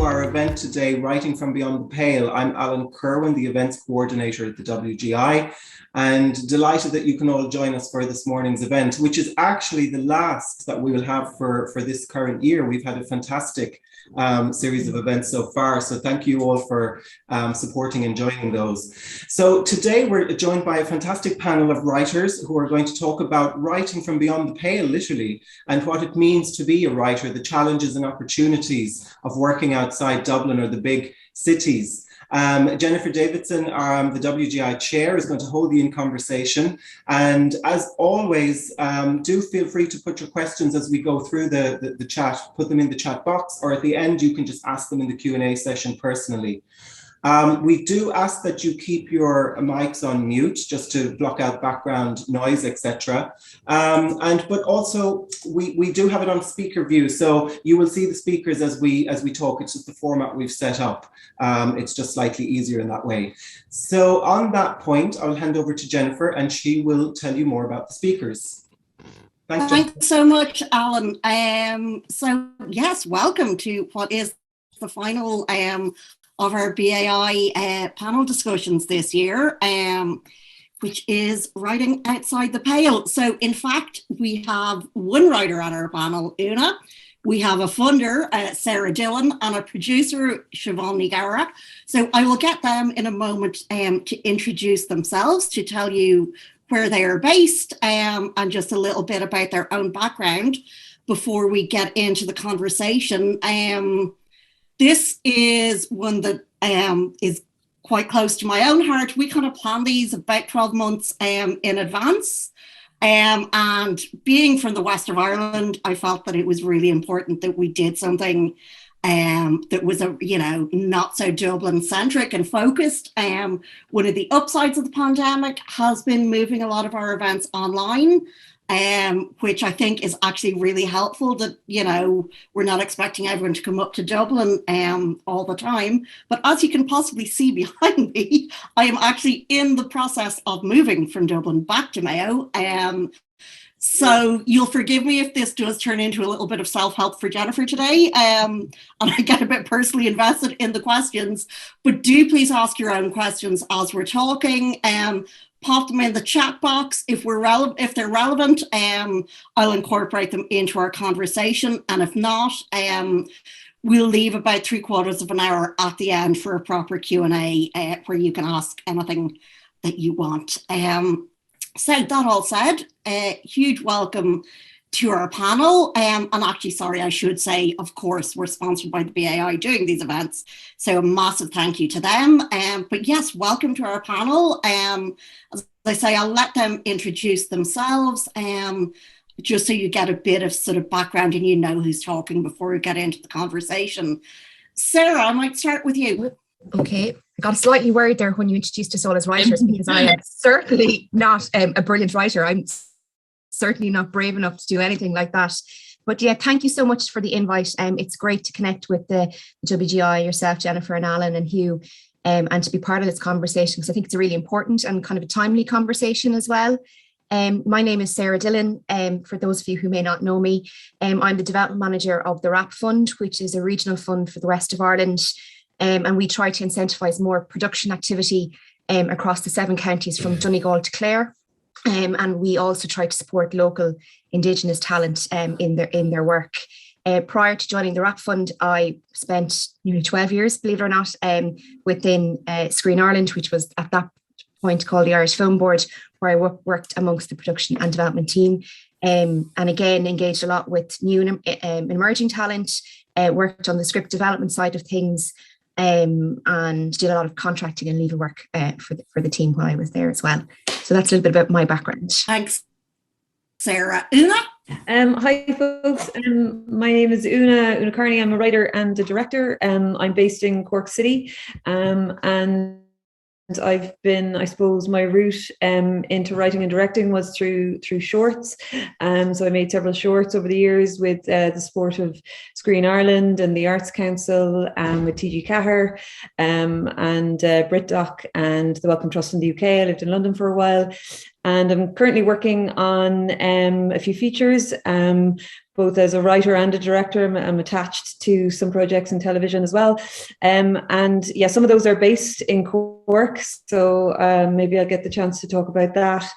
to our event today, Writing from Beyond the Pale. I'm Alan Kerwin, the events coordinator at the WGI, and delighted that you can all join us for this morning's event, which is actually the last that we will have for this current year. We've had a fantastic series of events so far, so thank you all for supporting and joining those. So today we're joined by a fantastic panel of writers who are going to talk about writing from beyond the pale, literally, and what it means to be a writer, the challenges and opportunities of working outside Dublin or the big cities. Jennifer Davidson, the WGI Chair, is going to hold the conversation. And as always, do feel free to put your questions as we go through the chat, put them in the chat box, or at the end, you can just ask them in the Q&A session personally. We do ask that you keep your mics on mute just to block out background noise, etc. But also we do have it on speaker view, so you will see the speakers as we talk. It's just the format we've set up. It's just slightly easier in that way. So on that point, I'll hand over to Jennifer, and she will tell you more about the speakers. Thanks so much, Alan. So yes, welcome to what is the final of our BAI panel discussions this year, which is writing outside the pale. So in fact, we have one writer on our panel, Oonagh. We have a funder, Sarah Dillon, and a producer, Siobhán Ghadhra. So I will get them in a moment to introduce themselves, to tell you where they are based, and just a little bit about their own background before we get into the conversation. This is one that is quite close to my own heart. We kind of plan these about 12 months in advance. And being from the west of Ireland, I felt that it was really important that we did something that was, not so Dublin centric and focused. One of the upsides of the pandemic has been moving a lot of our events online, which I think is actually really helpful, that, we're not expecting everyone to come up to Dublin all the time. But as you can possibly see behind me, I am actually in the process of moving from Dublin back to Mayo. So you'll forgive me if this does turn into a little bit of self-help for Jennifer today, and I get a bit personally invested in the questions, but do please ask your own questions as we're talking. Pop them in the chat box. If they're relevant, I'll incorporate them into our conversation. And if not, we'll leave about 3/4 of an hour at the end for a proper Q&A where you can ask anything that you want. So that all said, huge welcome to our panel. And actually, sorry, I should say, of course, we're sponsored by the BAI doing these events. So a massive thank you to them. But yes, welcome to our panel. As I say, I'll let them introduce themselves, just so you get a bit of sort of background and you know who's talking before we get into the conversation. Sarah, I might start with you. Okay. I got slightly worried there when you introduced us all as writers, because I am certainly not a brilliant writer. I'm certainly not brave enough to do anything like that. But yeah, thank you so much for the invite. It's great to connect with the WGI, yourself, Jennifer, and Alan and Hugh, and to be part of this conversation, because I think it's a really important and kind of a timely conversation as well. My name is Sarah Dillon. For those of you who may not know me, I'm the development manager of the RAP Fund, which is a regional fund for the west of Ireland. And we try to incentivise more production activity across the 7 counties from Donegal to Clare. And we also try to support local Indigenous talent in their work. Prior to joining the RAP Fund, I spent nearly 12 years, believe it or not, within Screen Ireland, which was at that point called the Irish Film Board, where I worked amongst the production and development team. And again, engaged a lot with new and emerging talent, worked on the script development side of things, and did a lot of contracting and legal work for the team while I was there as well. So that's a little bit about my background. Thanks, Sarah. Oonagh? Hi folks, my name is Oonagh Kearney. I'm a writer and a director. I'm based in Cork City, and I've been, I suppose, my route into writing and directing was through shorts. So I made several shorts over the years with the support of Screen Ireland and the Arts Council, with TG Cahir and BritDoc and the Wellcome Trust in the UK. I lived in London for a while. And I'm currently working on a few features, both as a writer and a director. I'm attached to some projects in television as well. And yeah, some of those are based in Cork. So maybe I'll get the chance to talk about that.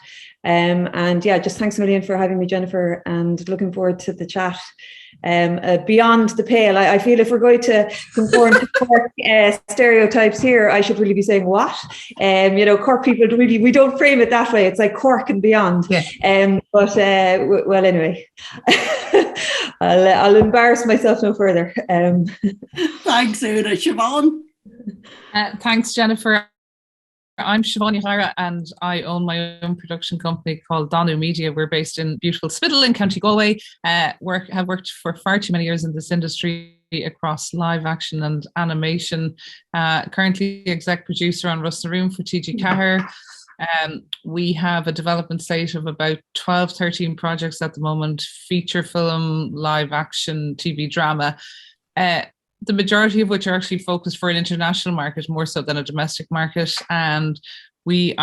And yeah, just thanks a million for having me, Jennifer, and looking forward to the chat. Beyond the pale, I feel if we're going to conform to Cork stereotypes here, I should really be saying what? Cork people we don't frame it that way. It's like Cork and beyond. Yeah. Well, anyway, I'll embarrass myself no further. Thanks, Oonagh. Siobhán? Thanks, Jennifer. I'm Siobhán Ghadhra, and I own my own production company called Donu Media. We're based in beautiful Spittal in County Galway. Have worked for far too many years in this industry across live action and animation. Currently exec producer on Russ the Room for TG Cahir. We have a development slate of about 12, 13 projects at the moment, feature film, live action, TV drama. The majority of which are actually focused for an international market more so than a domestic market. And we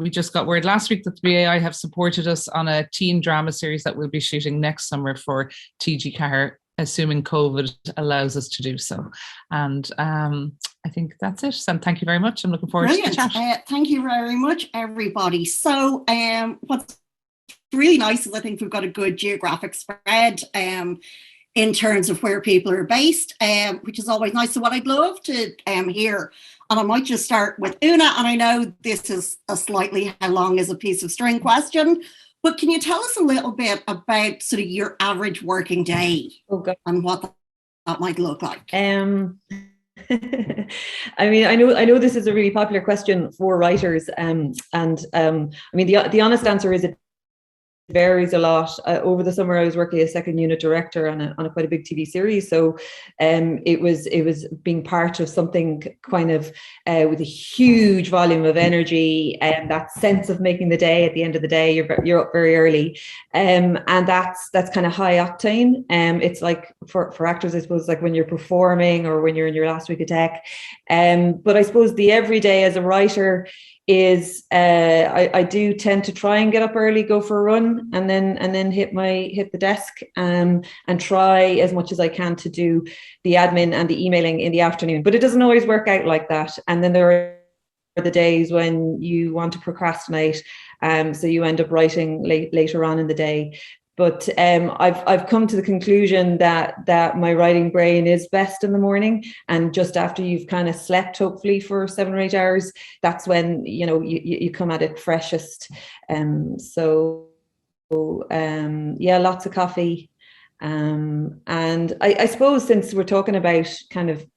just got word last week that the BAI have supported us on a teen drama series that we'll be shooting next summer for TG Cahir, assuming COVID allows us to do so. And I think that's it. So thank you very much. I'm looking forward to the chat. Thank you very much, everybody. So what's really nice is I think we've got a good geographic spread in terms of where people are based, which is always nice. So what I'd love to hear, and I might just start with Oonagh, and I know this is a slightly how long is a piece of string question, but can you tell us a little bit about sort of your average working day and what that might look like? I mean, I know this is a really popular question for writers, I mean, the honest answer is it varies a lot. Over the summer, I was working as second unit director on a quite a big TV series. So it was being part of something kind of with a huge volume of energy and that sense of making the day. At the end of the day, you're up very early, and that's kind of high octane. It's like for actors, I suppose, like when you're performing or when you're in your last week of tech. But I suppose the everyday as a writer is I do tend to try and get up early, go for a run, and then hit the desk and try as much as I can to do the admin and the emailing in the afternoon. But it doesn't always work out like that. And then there are the days when you want to procrastinate, so you end up writing later on in the day. But I've come to the conclusion that my writing brain is best in the morning, and just after you've kind of slept, hopefully for 7 or 8 hours, that's when you come at it freshest. Yeah, lots of coffee. And I suppose since we're talking about kind of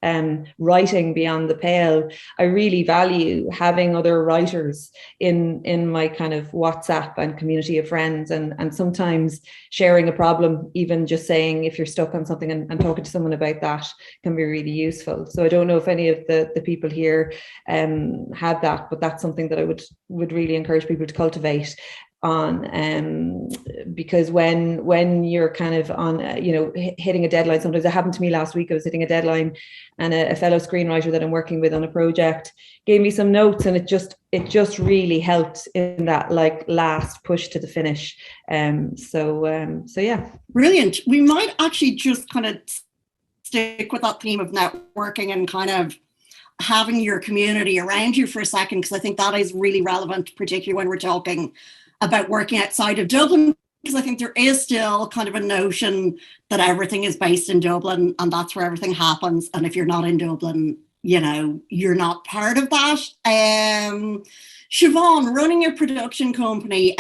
writing beyond the pale, I really value having other writers in my kind of WhatsApp and community of friends, and sometimes sharing a problem, even just saying if you're stuck on something and talking to someone about that can be really useful. So I don't know if any of the people here have that, but that's something that I would really encourage people to cultivate on, because when you're kind of on hitting a deadline, sometimes it happened to me last week. I was hitting a deadline, and a fellow screenwriter that I'm working with on a project gave me some notes, and it just really helped in that like last push to the finish. So yeah, brilliant. We might actually just kind of stick with that theme of networking and kind of having your community around you for a second, because I think that is really relevant, particularly when we're talking about working outside of Dublin, because I think there is still kind of a notion that everything is based in Dublin and that's where everything happens. And if you're not in Dublin, you're not part of that. Siobhán, running a production company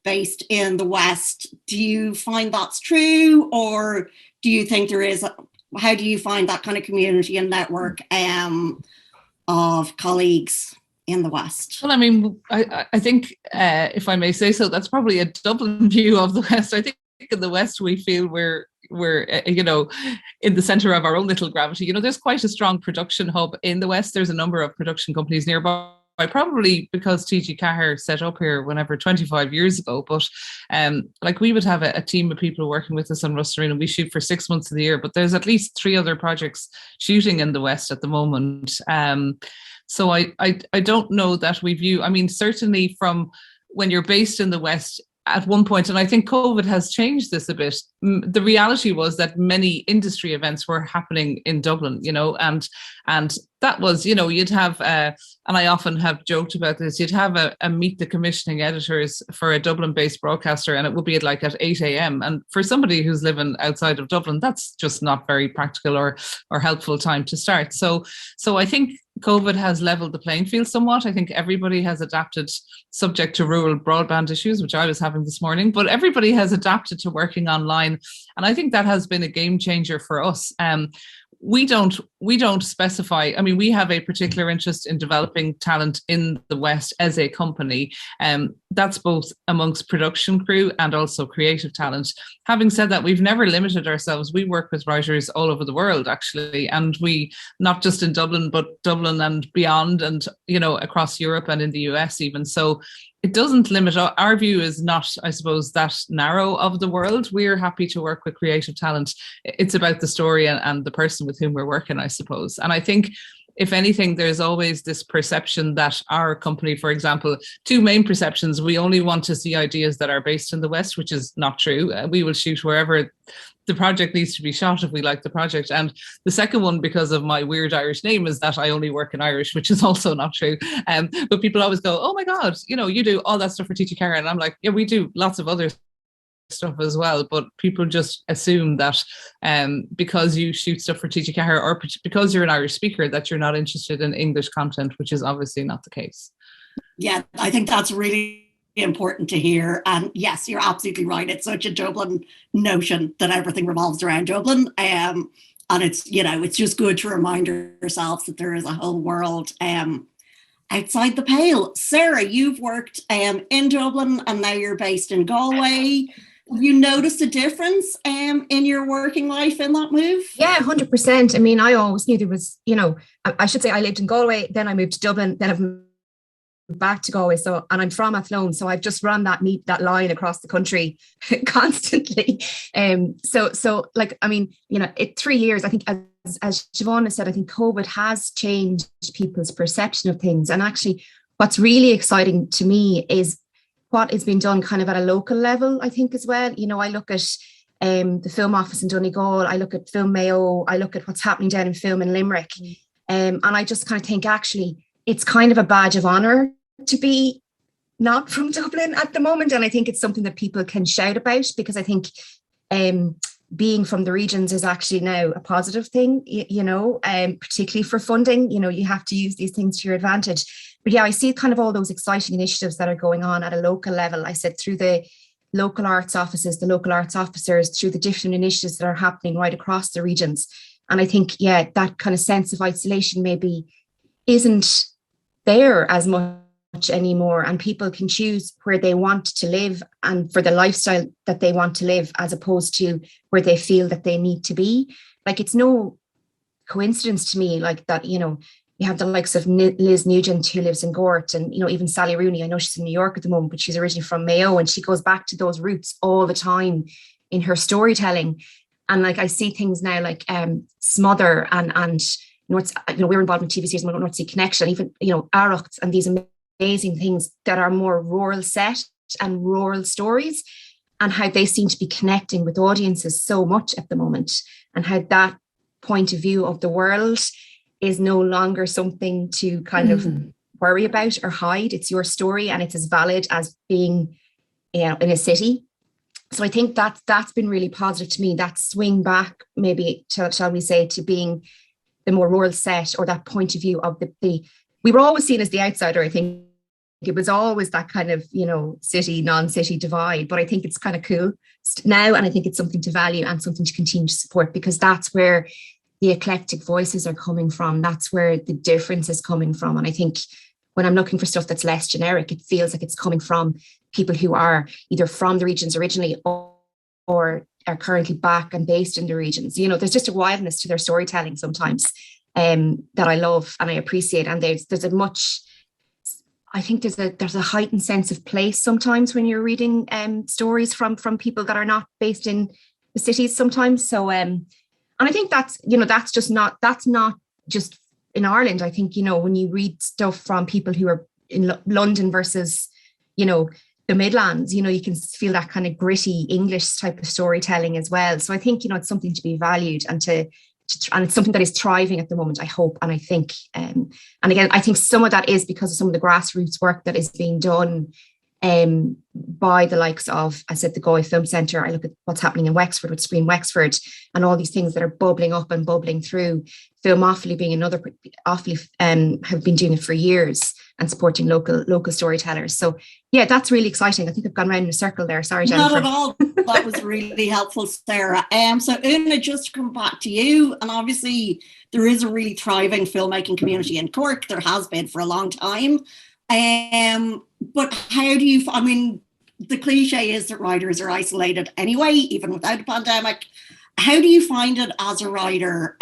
based in the West, do you find that's true, or do you think there is? How do you find that kind of community and network of colleagues in the West? Well, I mean, I think, if I may say so, that's probably a Dublin view of the West. I think in the West we feel we're in the centre of our own little gravity. There's quite a strong production hub in the West. There's a number of production companies nearby, probably because TG Cahir set up here whenever 25 years ago. But like we would have a team of people working with us on Russ the Room, and we shoot for 6 months of the year. But there's at least 3 other projects shooting in the West at the moment. So I don't know that we view, I mean, certainly from when you're based in the West, at one point, and I think COVID has changed this a bit, the reality was that many industry events were happening in Dublin, you know, and that was, you know, you'd have, and I often have joked about this, you'd have a meet the commissioning editors for a Dublin-based broadcaster, and it would be at 8 a.m. And for somebody who's living outside of Dublin, that's just not very practical or helpful time to start. So I think COVID has leveled the playing field somewhat. I think everybody has adapted, subject to rural broadband issues, which I was having this morning, but everybody has adapted to working online. And I think that has been a game changer for us. We don't specify. I mean, we have a particular interest in developing talent in the West as a company. That's both amongst production crew and also creative talent. Having said that, we've never limited ourselves. We work with writers all over the world, actually, and we, not just in Dublin, but Dublin and beyond, and, you know, across Europe and in the US even. So it doesn't limit. Our view is not, I suppose, that narrow of the world. We're happy to work with creative talent. It's about the story and the person with whom we're working, I suppose. And I think, if anything, there's always this perception that our company, for example, two main perceptions: we only want to see ideas that are based in the West, which is not true. We will shoot wherever the project needs to be shot if we like the project. And the second one, because of my weird Irish name, is that I only work in Irish, which is also not true. But people always go, oh my God, you know, you do all that stuff for TG Ceathair. And I'm like, yeah, we do lots of other stuff as well, but people just assume that because you shoot stuff for TG Ceathair or because you're an Irish speaker that you're not interested in English content, which is obviously not the case. Yeah, I think that's really important to hear. And yes, you're absolutely right. It's such a Dublin notion that everything revolves around Dublin. And it's, you know, it's just good to remind yourselves that there is a whole world outside the pale. Sarah, you've worked in Dublin and now you're based in Galway. Have you noticed a difference in your working life in that move? Yeah, 100%. I mean, I always knew there was, you know, I should say I lived in Galway, then I moved to Dublin, then I've moved back to Galway. So, and I'm from Athlone, so I've just run that line across the country constantly. So like, I mean, you know, 3 years, I think, as Siobhán has said, I think COVID has changed people's perception of things. And actually, what's really exciting to me is what is being done kind of at a local level, I think, as well. You know, I look at the film office in Donegal, I look at Film Mayo, I look at what's happening down in film in Limerick. And I just kind of think, actually, it's kind of a badge of honour to be not from Dublin at the moment. And I think it's something that people can shout about, because I think being from the regions is actually now a positive thing, you know, particularly for funding. You know, you have to use these things to your advantage. But yeah, I see kind of all those exciting initiatives that are going on at a local level. I said through the local arts offices, the local arts officers, through the different initiatives that are happening right across the regions. And I think, yeah, that kind of sense of isolation maybe isn't there as much anymore, and people can choose where they want to live and for the lifestyle that they want to live, as opposed to where they feel that they need to be. Like, it's no coincidence to me, like, that, you know, you have the likes of Liz Nugent, who lives in Gort, and, you know, even Sally Rooney. I know she's in New York at the moment, but she's originally from Mayo, and she goes back to those roots all the time in her storytelling. And like, I see things now like Smother and North, you know, we're involved in TV series, North Sea Connection, even, you know, Arrochts, and these amazing things that are more rural set and rural stories, and how they seem to be connecting with audiences so much at the moment, and how that point of view of the world is no longer something to kind of worry about or hide. It's your story, and it's as valid as being, you know, in a city. So I think that's been really positive to me, that swing back maybe to, shall we say, to being the more rural set, or that point of view of the we were always seen as the outsider. I think it was always that kind of, you know, city, non-city divide, but I think it's kind of cool now, and I think it's something to value and something to continue to support, because that's where the eclectic voices are coming from. That's where the difference is coming from. And I think when I'm looking for stuff that's less generic, it feels like it's coming from people who are either from the regions originally or are currently back and based in the regions. You know, there's just a wildness to their storytelling sometimes that I love and I appreciate. And there's a much, I think there's a heightened sense of place sometimes when you're reading stories from people that are not based in the cities sometimes. So and I think that's, you know, that's not just in Ireland. I think, you know, when you read stuff from people who are in London versus, you know, the Midlands, you know, you can feel that kind of gritty English type of storytelling as well. So I think, you know, it's something to be valued and and it's something that is thriving at the moment, I hope. And I think, and again, I think some of that is because of some of the grassroots work that is being done by the likes of, I said, the Galway Film Centre. I look at what's happening in Wexford with Screen Wexford and all these things that are bubbling up and bubbling through. Film Offaly being another, Offaly have been doing it for years and supporting local storytellers. So yeah, that's really exciting. I think I've gone around in a circle there. Sorry, Jennifer. Not at all. That was really helpful, Sarah. So Oonagh, just to come back to you, and obviously there is a really thriving filmmaking community in Cork. There has been for a long time. But how do you, I mean, the cliche is that writers are isolated anyway, even without a pandemic. How do you find it as a writer?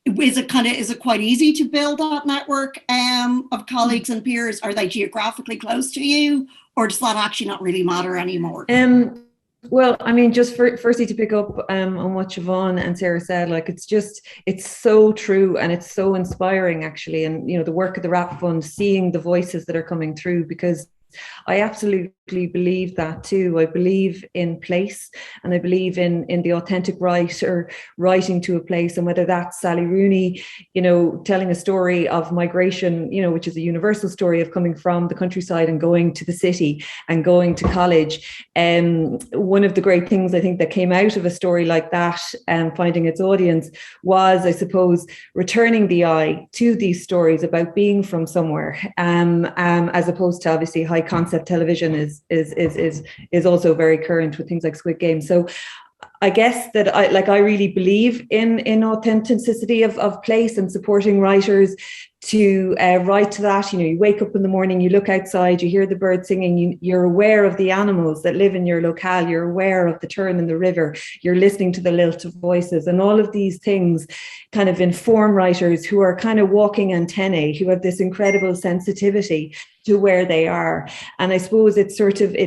Is it quite easy to build that network of colleagues and peers? Are they geographically close to you, or does that actually not really matter anymore? Well, I mean, just firstly to pick up on what Siobhán and Sarah said, like it's so true and it's so inspiring actually. And, you know, the work of the Rap Fund, seeing the voices that are coming through, because I absolutely believe that too. I believe in place, and I believe in the authentic writer writing to a place. And whether that's Sally Rooney, you know, telling a story of migration, you know, which is a universal story of coming from the countryside and going to the city and going to college. One of the great things I think that came out of a story like that and finding its audience was, I suppose, returning the eye to these stories about being from somewhere, as opposed to obviously high concept television is also very current with things like Squid Game. So I guess that I really believe in authenticity of place and supporting writers to write to that. You know, you wake up in the morning, you look outside, you hear the birds singing, you're aware of the animals that live in your locale, you're aware of the turn in the river, you're listening to the lilt of voices, and all of these things kind of inform writers who are kind of walking antennae, who have this incredible sensitivity to where they are. And I suppose it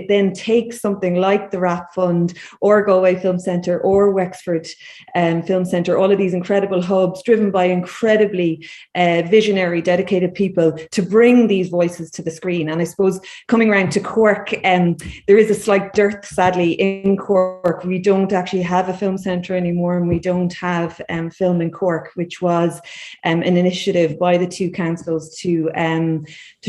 then takes something like the Rap Fund or Galway Film Centre or Wexford Film Centre, all of these incredible hubs driven by incredibly visionary, dedicated people to bring these voices to the screen. And I suppose coming around to Cork, there is a slight dearth, sadly, in Cork. We don't actually have a film centre anymore, and we don't have Film in Cork, which was an initiative by the two councils to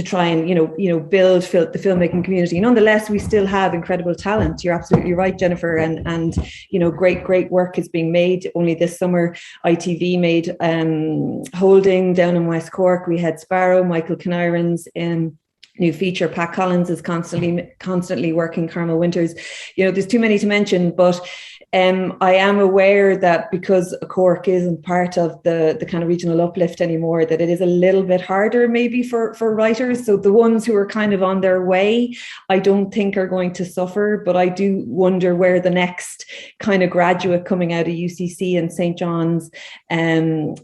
try and build the filmmaking community. Nonetheless, we still have incredible talent. You're absolutely right, Jennifer, and great work is being made. Only this summer, ITV made Holding down in West Cork. We had Sparrow, Michael Canairans in new feature. Pat Collins is constantly working. Carmel Winters. There's too many to mention, but I am aware that because Cork isn't part of the kind of regional uplift anymore, that it is a little bit harder maybe for writers. So the ones who are kind of on their way, I don't think are going to suffer, but I do wonder where the next kind of graduate coming out of UCC and St. John's and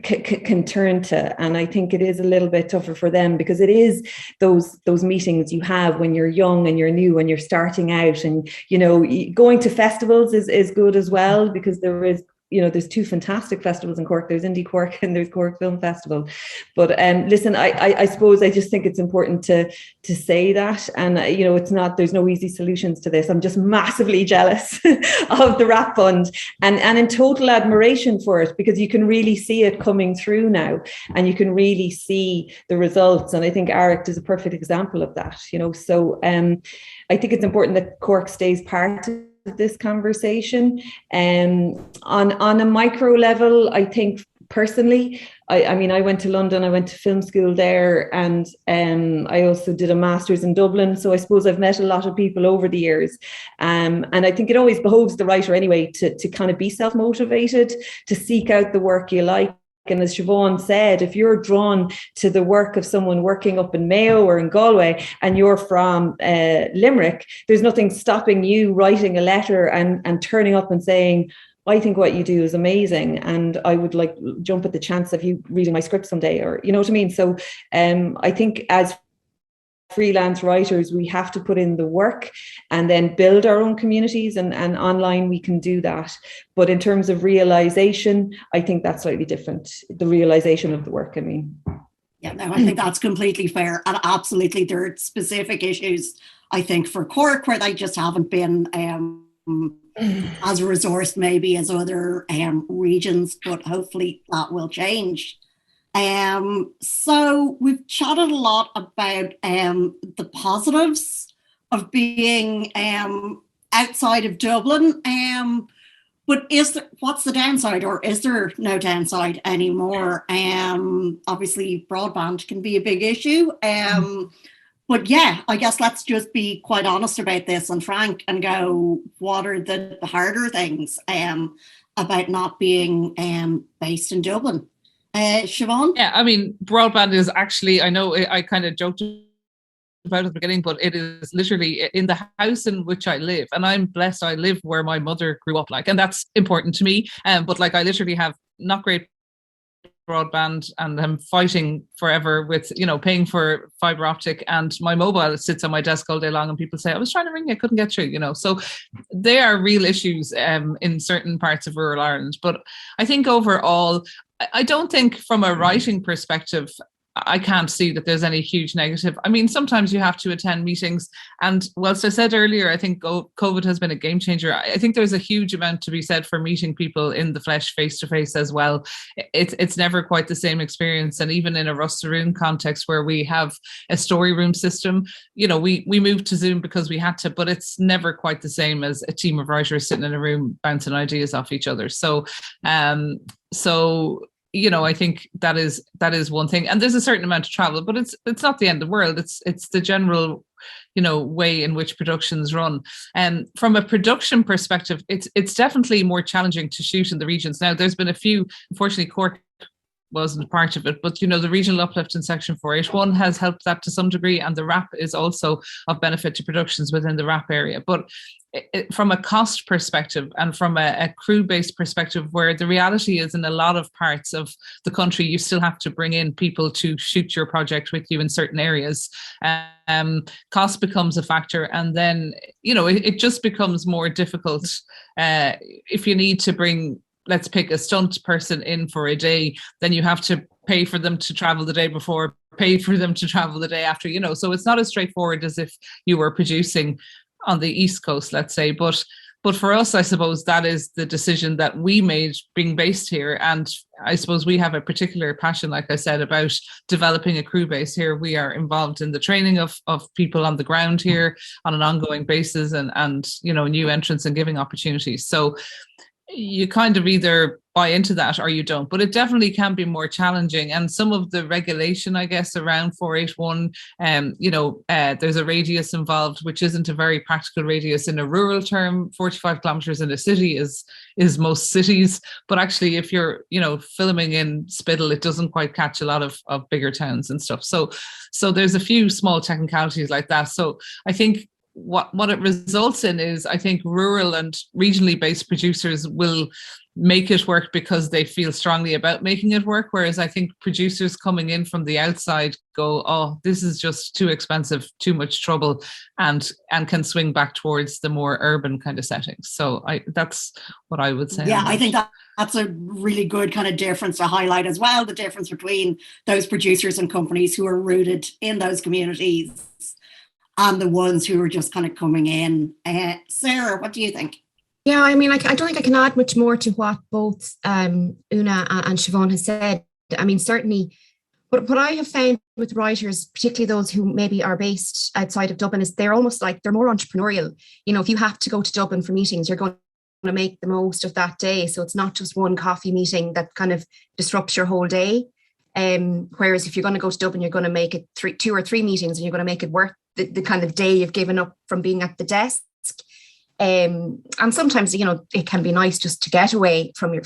can turn to. And I think it is a little bit tougher for them, because it is those meetings you have when you're young and you're new and you're starting out, and going to festivals is good as well, because there's two fantastic festivals in Cork. There's Indie Cork and there's Cork Film Festival. But listen, I suppose I just think it's important to say that, and it's not, there's no easy solutions to this. I'm just massively jealous of the Rap Fund and in total admiration for it, because you can really see it coming through now, and you can really see the results. And I think Aird is a perfect example of that. So I think it's important that Cork stays part of this conversation. On a micro level, I think personally, I went to London, I went to film school there, and I also did a master's in Dublin. So I suppose I've met a lot of people over the years. And I think it always behoves the writer anyway to kind of be self-motivated, to seek out the work you like. And as Siobhán said, if you're drawn to the work of someone working up in Mayo or in Galway and you're from Limerick, there's nothing stopping you writing a letter and turning up and saying, I think what you do is amazing, and I would jump at the chance of you reading my script someday, or you know what I mean? So I think as freelance writers, we have to put in the work and then build our own communities, and online we can do that. But in terms of realization, I think that's slightly different. The realization of the work, I mean. Yeah, no, I think that's completely fair. And absolutely, there are specific issues, I think, for Cork where they just haven't been as resourced maybe as other regions, but hopefully that will change. So we've chatted a lot about the positives of being outside of Dublin. But what's the downside, or is there no downside anymore? Obviously, broadband can be a big issue. But yeah, I guess let's just be quite honest about this and frank and go, what are the harder things about not being based in Dublin? Siobhán? Yeah, I mean, broadband is actually, I know I kind of joked about at the beginning, but it is literally in the house in which I live, and I'm blessed I live where my mother grew up, and that's important to me. But I literally have not great broadband, and I'm fighting forever with paying for fiber optic, and my mobile sits on my desk all day long, and people say, I was trying to ring you, I couldn't get through. So they are real issues in certain parts of rural Ireland. But I think overall, I don't think from a writing perspective, I can't see that there's any huge negative. I mean, sometimes you have to attend meetings, and whilst I said earlier, I think COVID has been a game changer, I think there's a huge amount to be said for meeting people in the flesh, face to face as well. It's never quite the same experience. And even in a Rustaroon context where we have a story room system, we moved to Zoom because we had to, but it's never quite the same as a team of writers sitting in a room bouncing ideas off each other. So I think that is one thing, and there's a certain amount of travel, but it's not the end of the world. It's the general, way in which productions run. And from a production perspective, it's definitely more challenging to shoot in the regions. Now, there's been a few, unfortunately, Cork wasn't part of it, but the regional uplift in Section 481 has helped that to some degree, and the RAP is also of benefit to productions within the RAP area. But from a cost perspective and from a crew-based perspective, where the reality is in a lot of parts of the country, you still have to bring in people to shoot your project with you in certain areas. Cost becomes a factor, and then it just becomes more difficult if you need to bring, let's pick a stunt person in for a day, then you have to pay for them to travel the day before, pay for them to travel the day after, so it's not as straightforward as if you were producing on the East Coast, let's say. But for us, I suppose that is the decision that we made being based here. And I suppose we have a particular passion, like I said, about developing a crew base here. We are involved in the training of people on the ground here on an ongoing basis, and new entrants and giving opportunities. So you kind of either buy into that or you don't, but it definitely can be more challenging. And some of the regulation, I guess, around 481, there's a radius involved, which isn't a very practical radius in a rural term. 45 kilometers in a city is most cities, but actually if you're filming in Spittle, it doesn't quite catch a lot of bigger towns and stuff. So there's a few small technicalities like that. So I think what it results in is, I think rural and regionally based producers will make it work because they feel strongly about making it work. Whereas I think producers coming in from the outside go, oh, this is just too expensive, too much trouble, and can swing back towards the more urban kind of settings. So that's what I would say. Yeah, I think that's a really good kind of difference to highlight as well, the difference between those producers and companies who are rooted in those communities and the ones who are just kind of coming in. Sarah, what do you think? Yeah, I mean, I don't think I can add much more to what both Oonagh and Siobhán has said. I mean, certainly, what I have found with writers, particularly those who maybe are based outside of Dublin, is they're almost like they're more entrepreneurial. If you have to go to Dublin for meetings, you're going to make the most of that day. So it's not just one coffee meeting that kind of disrupts your whole day. Whereas if you're going to go to Dublin, you're going to make it 2 or 3 meetings, and you're going to make it worth the kind of day you've given up from being at the desk. And sometimes, it can be nice just to get away from your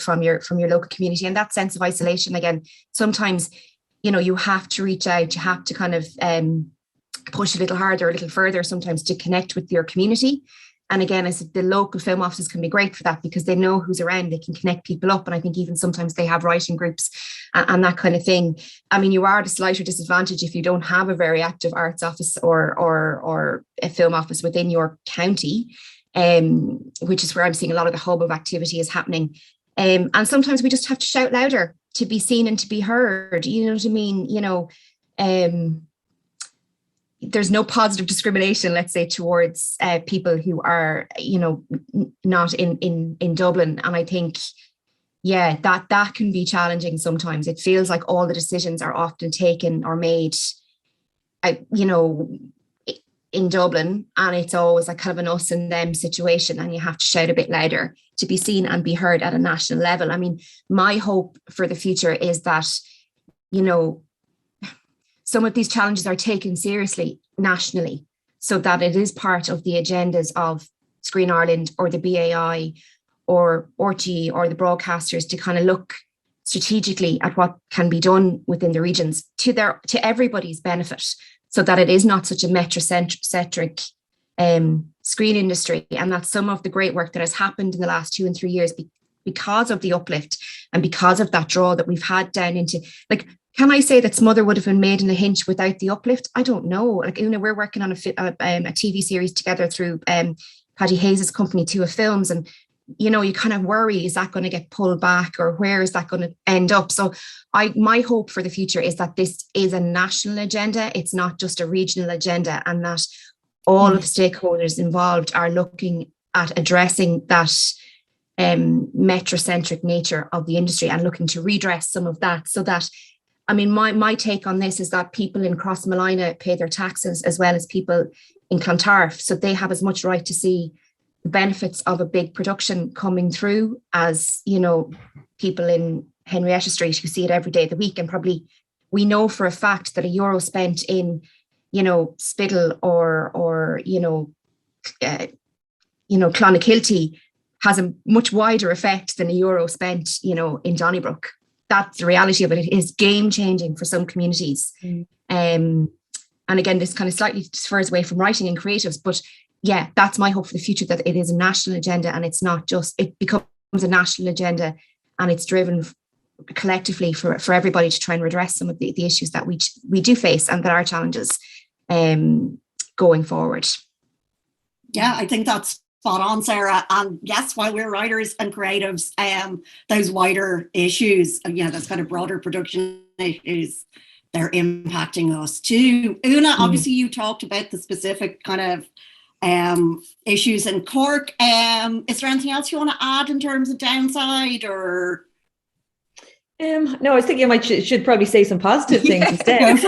local community, and that sense of isolation. Again, sometimes, you have to reach out, you have to kind of push a little harder, a little further sometimes to connect with your community. And again, I said, the local film offices can be great for that because they know who's around, they can connect people up. And I think even sometimes they have writing groups and that kind of thing. I mean, you are at a slighter disadvantage if you don't have a very active arts office or a film office within your county, which is where I'm seeing a lot of the hub of activity is happening. And sometimes we just have to shout louder. to be seen and to be heard. You know what I mean? You know, there's no positive discrimination, let's say, towards people who are, you know, not in Dublin. And I think, yeah, that can be challenging sometimes. It feels like all the decisions are often taken or made, you know, in Dublin, and it's always like kind of an us and them situation, and you have to shout a bit louder to be seen and be heard at a national level. I mean, my hope for the future is that, you know, some of these challenges are taken seriously nationally, so that it is part of the agendas of Screen Ireland or the BAI or RTE or the broadcasters to kind of look strategically at what can be done within the regions to everybody's benefit, so that it is not such a metrocentric screen industry. And that's some of the great work that has happened in the last 2 and 3 years because of the uplift and because of that draw that we've had down into, like, can I say that Smother would have been made in a hinch without the uplift? I don't know. Like, Oonagh, we're working on a TV series together through Paddy Hayes' company, Tua Films, and you know, you kind of worry, is that going to get pulled back, or where is that going to end up? So my hope for the future is that this is a national agenda. It's not just a regional agenda, and that all of the stakeholders involved are looking at addressing that metrocentric nature of the industry and looking to redress some of that, so that, I mean, my take on this is that people in Crossmolina pay their taxes as well as people in Clontarf, so they have as much right to see the benefits of a big production coming through as, you know, people in Henrietta Street who see it every day of the week. And probably we know for a fact that €1 spent in, you know, Spittle or you know, Clonakilty has a much wider effect than €1 spent, you know, in Donnybrook. That's the reality of it. It is game changing for some communities. And again, this kind of slightly differs away from writing and creatives, but yeah, that's my hope for the future, that it is a national agenda, and it's not just, it becomes a national agenda and it's driven collectively for everybody to try and redress some of the issues that we do face and that are challenges going forward. Yeah, I think that's spot on, Sarah. And yes, while we're writers and creatives, those wider issues, you know, those kind of broader production issues, they're impacting us too. Oonagh, obviously you talked about the specific kind of issues in Cork. Is there anything else you want to add in terms of downside, or? No, I was thinking I should probably say some positive things instead.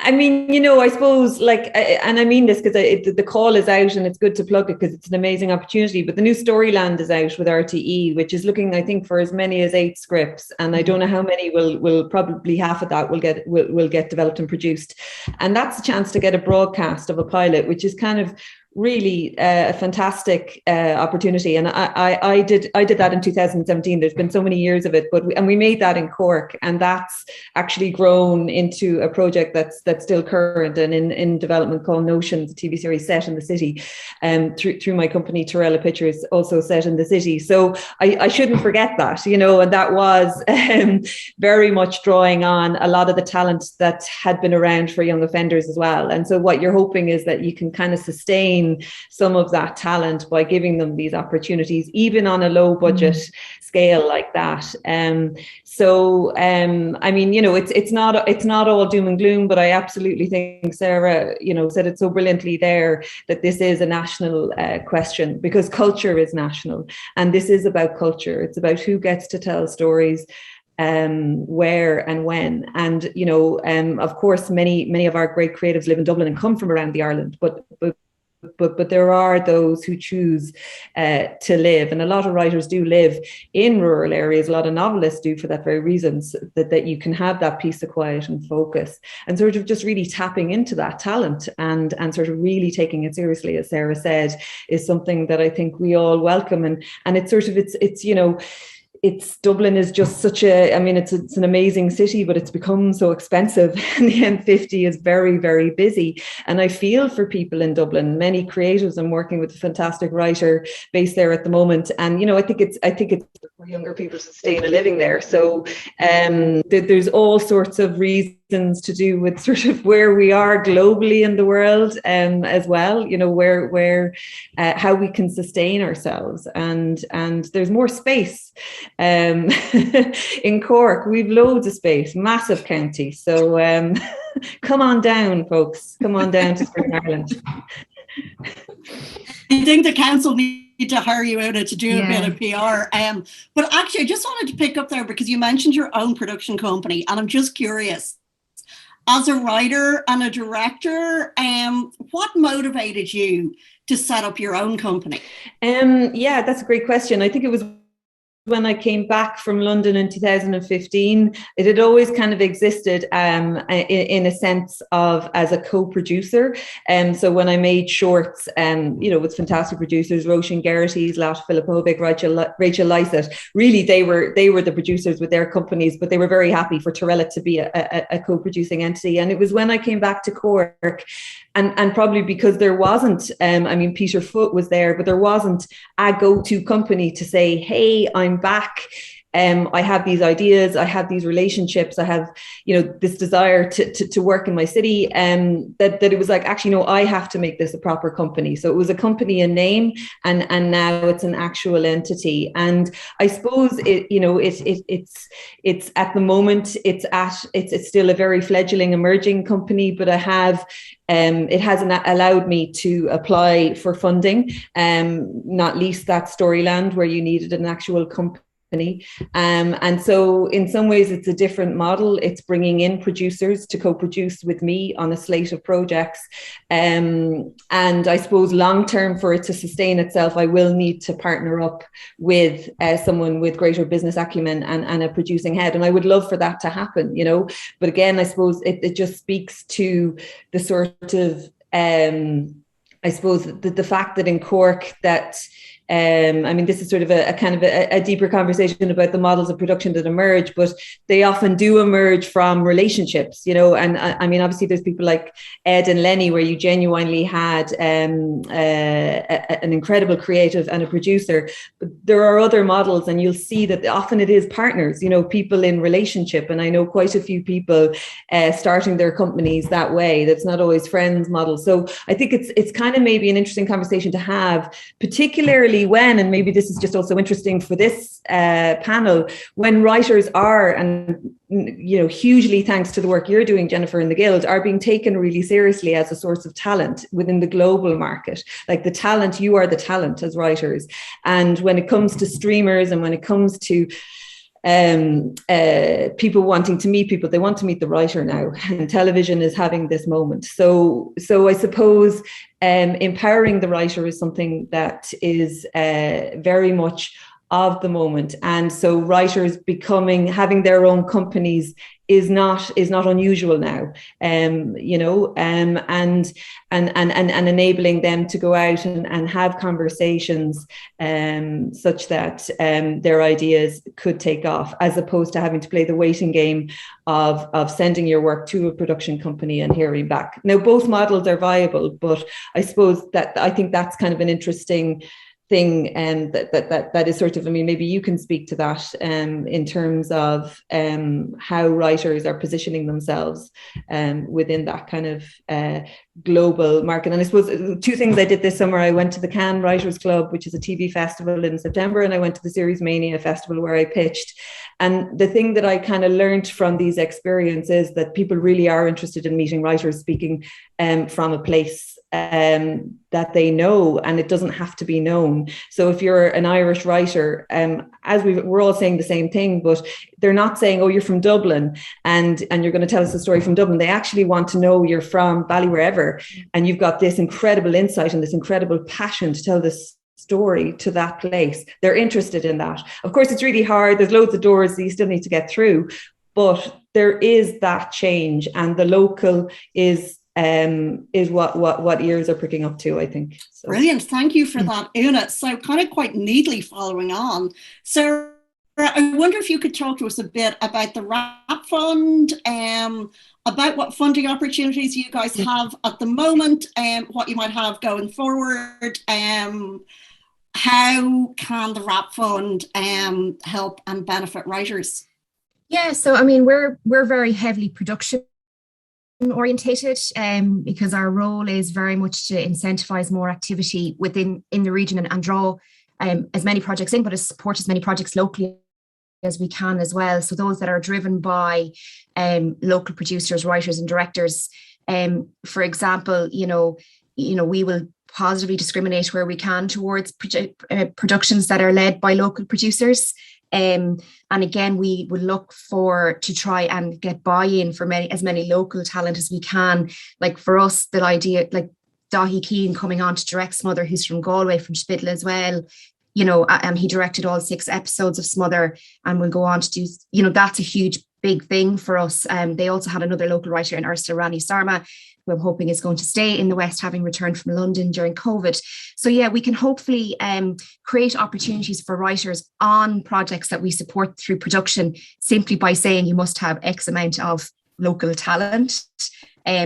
I mean, you know, I suppose, like, and I mean this because the call is out and it's good to plug it because it's an amazing opportunity, but the new Storyland is out with RTE, which is looking, I think, for as many as 8 scripts. And I don't know how many will probably half of that will get developed and produced. And that's a chance to get a broadcast of a pilot, which is kind of really a fantastic opportunity. And I did that in 2017. There's been so many years of it, but we made that in Cork, and that's actually grown into a project that's still current and in development, called Notions, a TV series set in the city, through my company Torella Pictures, also set in the city. So I shouldn't forget that, you know, and that was very much drawing on a lot of the talent that had been around for young offenders as well. And so what you're hoping is that you can kind of sustain some of that talent by giving them these opportunities, even on a low budget scale like that. I mean, you know, it's not all doom and gloom, but I absolutely think Sarah, you know, said it so brilliantly there, that this is a national question, because culture is national, and this is about culture. It's about who gets to tell stories, where and when. And, you know, of course, many of our great creatives live in Dublin and come from around the Ireland, but there are those who choose to live, and a lot of writers do live in rural areas. A lot of novelists do, for that very reason, that you can have that peace of quiet and focus, and sort of just really tapping into that talent and sort of really taking it seriously, as Sarah said, is something that I think we all welcome. And it's sort of, it's you know, Dublin is just such a, I mean, it's an amazing city, but it's become so expensive, and the M50 is very, very busy. And I feel for people in Dublin, many creatives. I'm working with a fantastic writer based there at the moment, and you know, I think it's for younger people to sustain a living there. So there's all sorts of reasons to do with sort of where we are globally in the world, as well, you know, where how we can sustain ourselves, and there's more space in Cork. We've loads of space, massive county, so come on down, folks, come on down to Northern Ireland. I think the council need to hire you out to do a bit of PR. But actually, I just wanted to pick up there because you mentioned your own production company, and I'm just curious, as a writer and a director, what motivated you to set up your own company? Yeah, that's a great question. I think it was when I came back from London in 2015, it had always kind of existed in a sense of as a co-producer. So when I made shorts, you know, with fantastic producers, Roisin Geraghty, Lotte Filipovic, Rachel Lysett, really they were the producers with their companies, but they were very happy for Torella to be a co-producing entity. And it was when I came back to Cork, and probably because there wasn't, I mean, Peter Foote was there, but there wasn't a go-to company to say, hey, I'm back. I have these ideas, I have these relationships, I have, you know, this desire to work in my city, that it was like, actually, no, I have to make this a proper company. So it was a company in name, and now it's an actual entity. And I suppose it, you know, it's at the moment, it's still a very fledgling emerging company, but I have, it hasn't allowed me to apply for funding, not least that Storyland, where you needed an actual company. And so in some ways it's a different model. It's bringing in producers to co-produce with me on a slate of projects. And I suppose long term, for it to sustain itself, I will need to partner up with someone with greater business acumen and a producing head. And I would love for that to happen, you know. But again, I suppose it just speaks to the sort of, I suppose, the fact that in Cork that, I mean, this is sort of a kind of a deeper conversation about the models of production that emerge, but they often do emerge from relationships, you know. And I mean, obviously there's people like Ed and Lenny, where you genuinely had an incredible creative and a producer. But there are other models, and you'll see that often it is partners, you know, people in relationship. And I know quite a few people starting their companies that way. That's not always friends model. So I think it's kind of maybe an interesting conversation to have, particularly when, and maybe this is just also interesting for this panel, when writers are, and you know, hugely thanks to the work you're doing, Jennifer, in the Guild, are being taken really seriously as a source of talent within the global market. Like the talent, you are the talent as writers. And when it comes to streamers, and when it comes to people wanting to meet people, they want to meet the writer now, and television is having this moment. So I suppose empowering the writer is something that is very much of the moment. And so writers having their own companies is not unusual now, you know, and enabling them to go out and have conversations such that their ideas could take off, as opposed to having to play the waiting game of sending your work to a production company and hearing back. Now, both models are viable, but I suppose that I think that's kind of an interesting thing, and that is sort of, I mean, maybe you can speak to that in terms of how writers are positioning themselves within that kind of global market. And I suppose two things I did this summer: I went to the Cannes Writers Club, which is a TV festival, in September, and I went to the Series Mania festival, where I pitched. And the thing that I kind of learned from these experiences, that people really are interested in meeting writers speaking from a place that they know, and it doesn't have to be known. So if you're an Irish writer, as we're all saying the same thing, but they're not saying, oh, you're from Dublin and you're going to tell us a story from Dublin. They actually want to know you're from Ballywherever, and you've got this incredible insight and this incredible passion to tell this story to that place. They're interested in that. Of course, it's really hard. There's loads of doors that you still need to get through, but there is that change, and the local is what ears are pricking up to, I think. So. Brilliant. Thank you for that, Oonagh. So kind of quite neatly following on. So I wonder if you could talk to us a bit about the RAP Fund, about what funding opportunities you guys have at the moment, and what you might have going forward. How can the RAP Fund help and benefit writers? Yeah, so I mean, we're very heavily production orientated because our role is very much to incentivize more activity in the region and draw as many projects in, but support as many projects locally as we can as well. So those that are driven by local producers, writers and directors, for example, we will positively discriminate where we can towards productions that are led by local producers. And again, we would look to try and get buy-in from as many local talent as we can. Like for us, the idea, like Dahi Keane coming on to direct Smother, who's from Galway, from Spittle as well, and he directed all 6 episodes of Smother and will go on to do, that's a huge, big thing for us. They also had another local writer in Ursula Rani Sarma, who I'm hoping is going to stay in the West, having returned from London during COVID. So yeah, we can hopefully create opportunities for writers on projects that we support through production, simply by saying you must have X amount of local talent.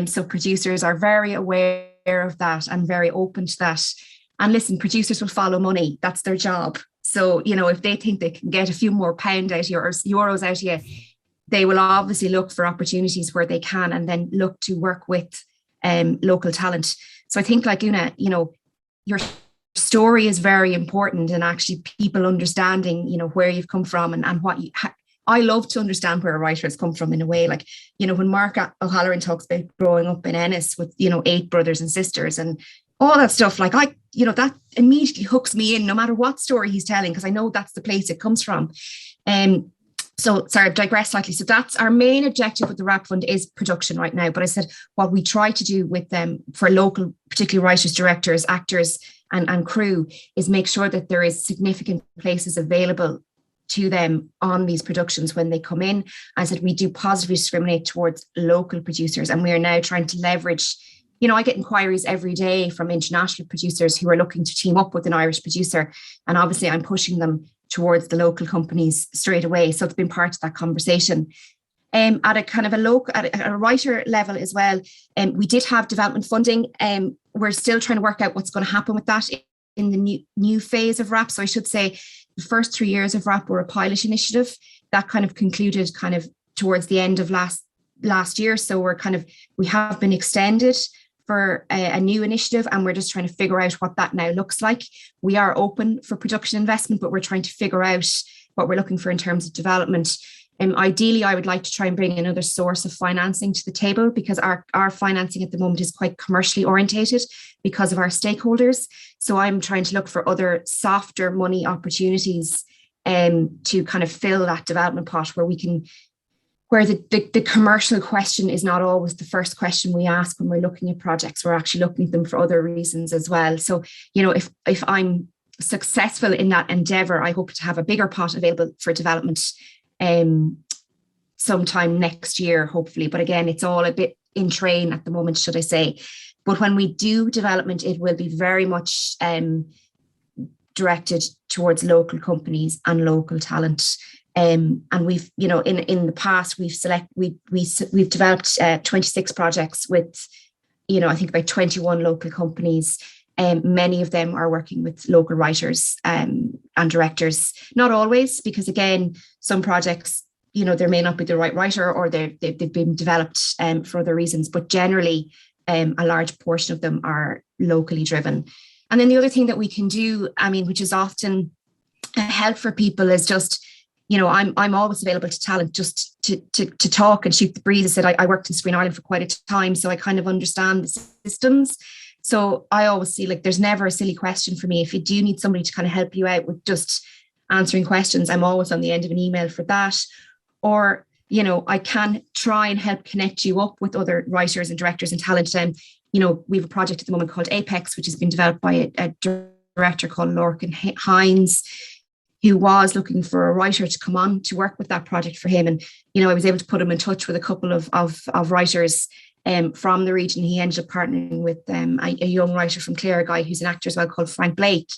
So producers are very aware of that and very open to that. And listen, producers will follow money. That's their job. So, if they think they can get a few more pound out of you or euros out of you, they will obviously look for opportunities where they can and then look to work with local talent. So I think, like Oonagh, your story is very important, and actually people understanding, where you've come from and what I love to understand where a writer has come from in a way. Like, when Mark O'Halloran talks about growing up in Ennis with, 8 brothers and sisters and all that stuff, like that immediately hooks me in no matter what story he's telling, because I know that's the place it comes from. So sorry, I've digressed slightly. So that's our main objective with the RAP Fund is production right now. But I said what we try to do with them for local, particularly writers, directors, actors and crew, is make sure that there is significant places available to them on these productions when they come in. I said we do positively discriminate towards local producers, and we are now trying to leverage. I get inquiries every day from international producers who are looking to team up with an Irish producer, and obviously I'm pushing them towards the local companies straight away. So it's been part of that conversation. At a kind of at a writer level as well, we did have development funding. We're still trying to work out what's going to happen with that in the new phase of RAP. So I should say the first 3 years of RAP were a pilot initiative that kind of concluded kind of towards the end of last year. So we have been extended for a new initiative, and we're just trying to figure out what that now looks like. We are open for production investment, but we're trying to figure out what we're looking for in terms of development. Ideally, I would like to try and bring another source of financing to the table, because our financing at the moment is quite commercially orientated because of our stakeholders. So I'm trying to look for other softer money opportunities to kind of fill that development pot where the commercial question is not always the first question we ask when we're looking at projects. We're actually looking at them for other reasons as well. So, if I'm successful in that endeavour, I hope to have a bigger pot available for development sometime next year, hopefully. But again, it's all a bit in train at the moment, should I say. But when we do development, it will be very much directed towards local companies and local talent. And we've, in the past, we've developed 26 projects with, I think about 21 local companies. Many of them are working with local writers and directors. Not always, because again, some projects, there may not be the right writer, or they've been developed for other reasons. But generally, a large portion of them are locally driven. And then the other thing that we can do, which is often a help for people, is just, I'm always available to talent just to talk and shoot the breeze. I said I worked in Screen Ireland for quite a time, so I kind of understand the systems. So I always see, like, there's never a silly question for me. If you do need somebody to kind of help you out with just answering questions, I'm always on the end of an email for that. Or, I can try and help connect you up with other writers and directors and talent. We have a project at the moment called Apex, which has been developed by a director called Lorcan Hines, who was looking for a writer to come on to work with that project for him. And, I was able to put him in touch with a couple of writers from the region. He ended up partnering with a young writer from Clare, a guy who's an actor as well, called Frank Blake.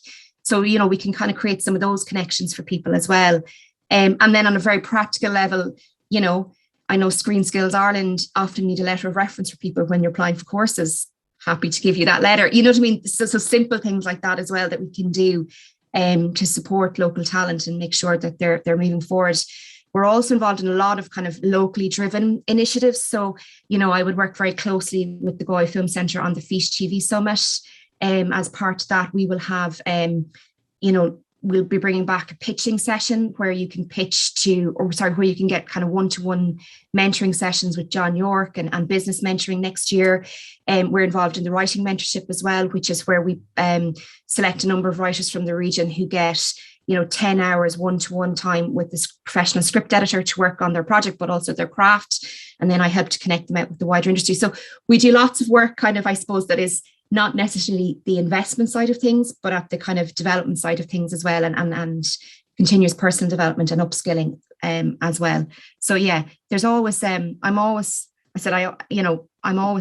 So, we can kind of create some of those connections for people as well. And then on a very practical level, I know Screen Skills Ireland often need a letter of reference for people when you're applying for courses. Happy to give you that letter. You know what I mean? So simple things like that as well that we can do to support local talent and make sure that they're moving forward. we're also involved in a lot of kind of locally driven initiatives. So, I would work very closely with the Galway Film Centre on the Feast TV Summit. As part of that, we will have, we'll be bringing back a pitching session where you can where you can get kind of one-to-one mentoring sessions with John York and business mentoring next year. We're involved in the writing mentorship as well, which is where we select a number of writers from the region who get 10 hours one-to-one time with this professional script editor to work on their project, but also their craft. And then I help to connect them out with the wider industry. So we do lots of work kind of, I suppose, that is not necessarily the investment side of things, but at the kind of development side of things as well, and continuous personal development and upskilling as well. So yeah, there's always, I'm always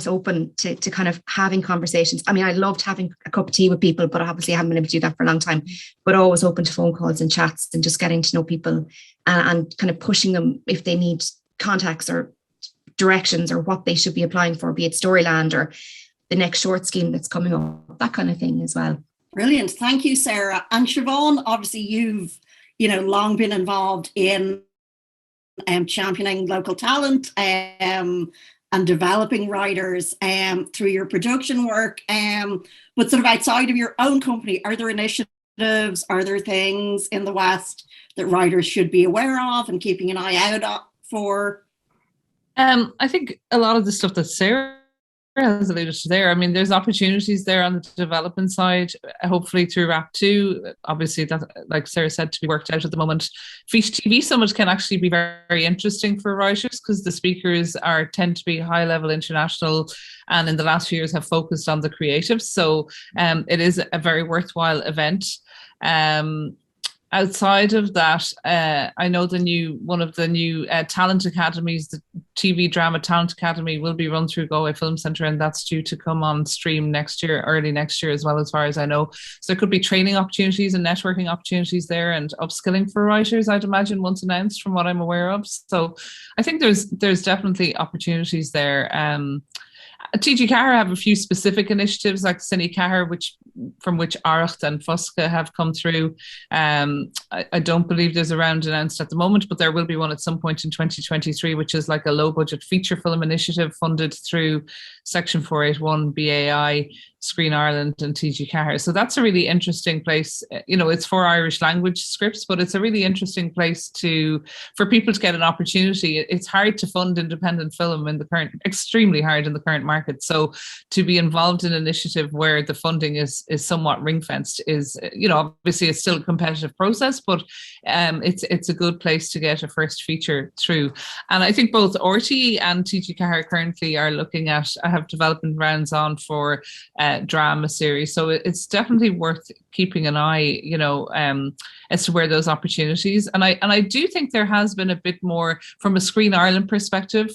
open to kind of having conversations. I mean, I loved having a cup of tea with people, but obviously I haven't been able to do that for a long time, but always open to phone calls and chats and just getting to know people and kind of pushing them if they need contacts or directions or what they should be applying for, be it Storyland or the next short scheme that's coming up, that kind of thing as well. Brilliant. Thank you, Sarah. And Siobhán, obviously you've, long been involved in championing local talent and developing writers through your production work. But sort of outside of your own company, are there initiatives, are there things in the West that writers should be aware of and keeping an eye out for? I think a lot of the stuff that Sarah has alluded to there, I mean, there's opportunities there on the development side, hopefully through RAP 2. Obviously, that, like Sarah said, to be worked out at the moment. Feast TV Summit can actually be very, very interesting for writers because the speakers tend to be high-level international, and in the last few years have focused on the creatives. So it is a very worthwhile event. Outside of that, I know one of the new talent academies, the TV Drama Talent Academy, will be run through Galway Film Centre, and that's due to come on stream early next year as well, as far as I know. So there could be training opportunities and networking opportunities there, and upskilling for writers, I'd imagine, once announced, from what I'm aware of. So I think there's definitely opportunities there. TG Ceathair have a few specific initiatives like Cine Ceathair, from which Oonagh and Fosca have come through. I don't believe there's a round announced at the moment, but there will be one at some point in 2023, which is like a low budget feature film initiative funded through Section 481 BAI, Screen Ireland and TG Ceathair. So that's a really interesting place. It's for Irish language scripts, but it's a really interesting place for people to get an opportunity. It's hard to fund independent film extremely hard in the current market. So to be involved in an initiative where the funding is somewhat ring fenced is, obviously it's still a competitive process, but it's a good place to get a first feature through. And I think both RTÉ and TG Ceathair currently are looking at, have development rounds on for drama series. So it's definitely worth keeping an eye, as to where those opportunities. And I do think there has been a bit more from a Screen Ireland perspective.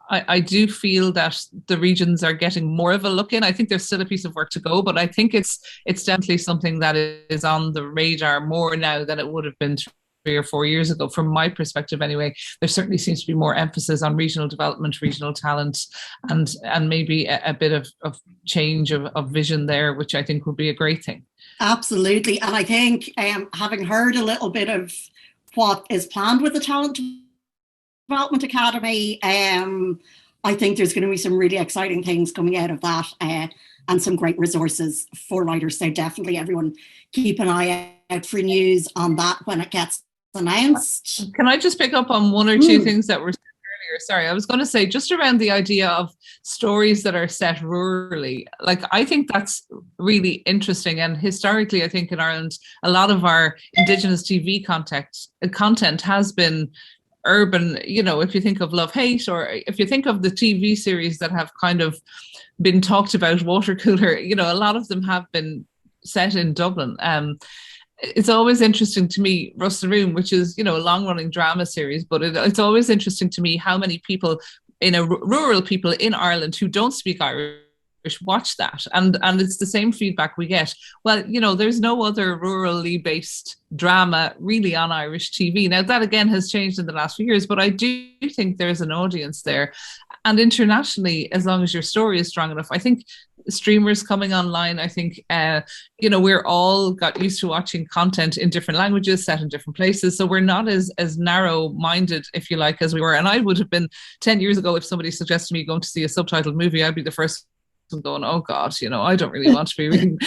I do feel that the regions are getting more of a look in. I think there's still a piece of work to go, but I think it's definitely something that is on the radar more now than it would have been 3 or 4 years ago. From my perspective anyway, there certainly seems to be more emphasis on regional development, regional talent, and maybe a bit of change of vision there, which I think would be a great thing. Absolutely. And I think having heard a little bit of what is planned with the Talent Development Academy, I think there's going to be some really exciting things coming out of that and some great resources for writers. So definitely everyone keep an eye out for news on that when it gets announced. Can I just pick up on one or two things that were said earlier? Sorry, I was going to say just around the idea of stories that are set rurally. Like, I think that's really interesting. And historically, I think in Ireland, a lot of our Indigenous TV content has been urban. If you think of Love Hate, or if you think of the TV series that have kind of been talked about, Water Cooler, a lot of them have been set in Dublin. It's always interesting to me, Room, which is, a long-running drama series, but it's always interesting to me how many people rural people in Ireland who don't speak Irish watch that, and it's the same feedback we get. Well, there's no other rurally based drama really on Irish TV. Now that again has changed in the last few years, but I do think there's an audience there. And internationally, as long as your story is strong enough, I think streamers coming online, I think, we're all got used to watching content in different languages, set in different places. So we're not as narrow-minded, if you like, as we were. And I would have been 10 years ago, if somebody suggested me going to see a subtitled movie, I'd be the first and going, oh God, I don't really want to be reading.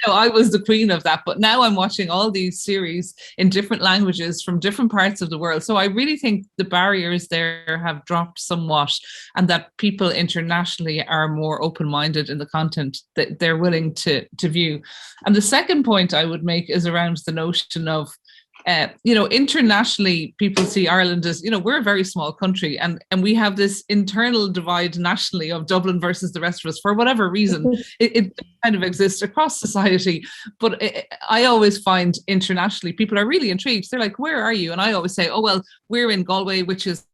I was the queen of that. But now I'm watching all these series in different languages from different parts of the world. So I really think the barriers there have dropped somewhat, and that people internationally are more open-minded in the content that they're willing to view. And the second point I would make is around the notion of internationally, people see Ireland as, we're a very small country, and we have this internal divide nationally of Dublin versus the rest of us for whatever reason. It kind of exists across society. But I always find internationally, people are really intrigued. They're like, where are you? And I always say, oh, well, we're in Galway, which is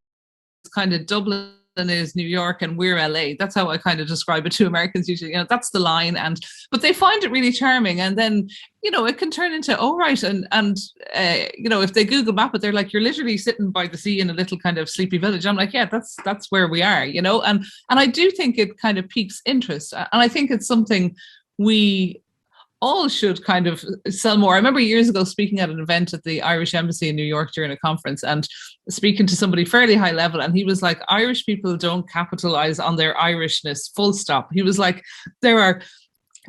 kind of Dublin is New York, and we're LA. That's how I kind of describe it to Americans usually. That's the line, but they find it really charming. And then it can turn into, oh right, and if they Google map it, they're like, you're literally sitting by the sea in a little kind of sleepy village. I'm like, yeah, that's where we are, and I do think it kind of piques interest, and I think it's something we all should kind of sell more. I remember years ago speaking at an event at the Irish Embassy in New York during a conference, and speaking to somebody fairly high level, and he was like, Irish people don't capitalize on their Irishness, full stop. He was like, there are,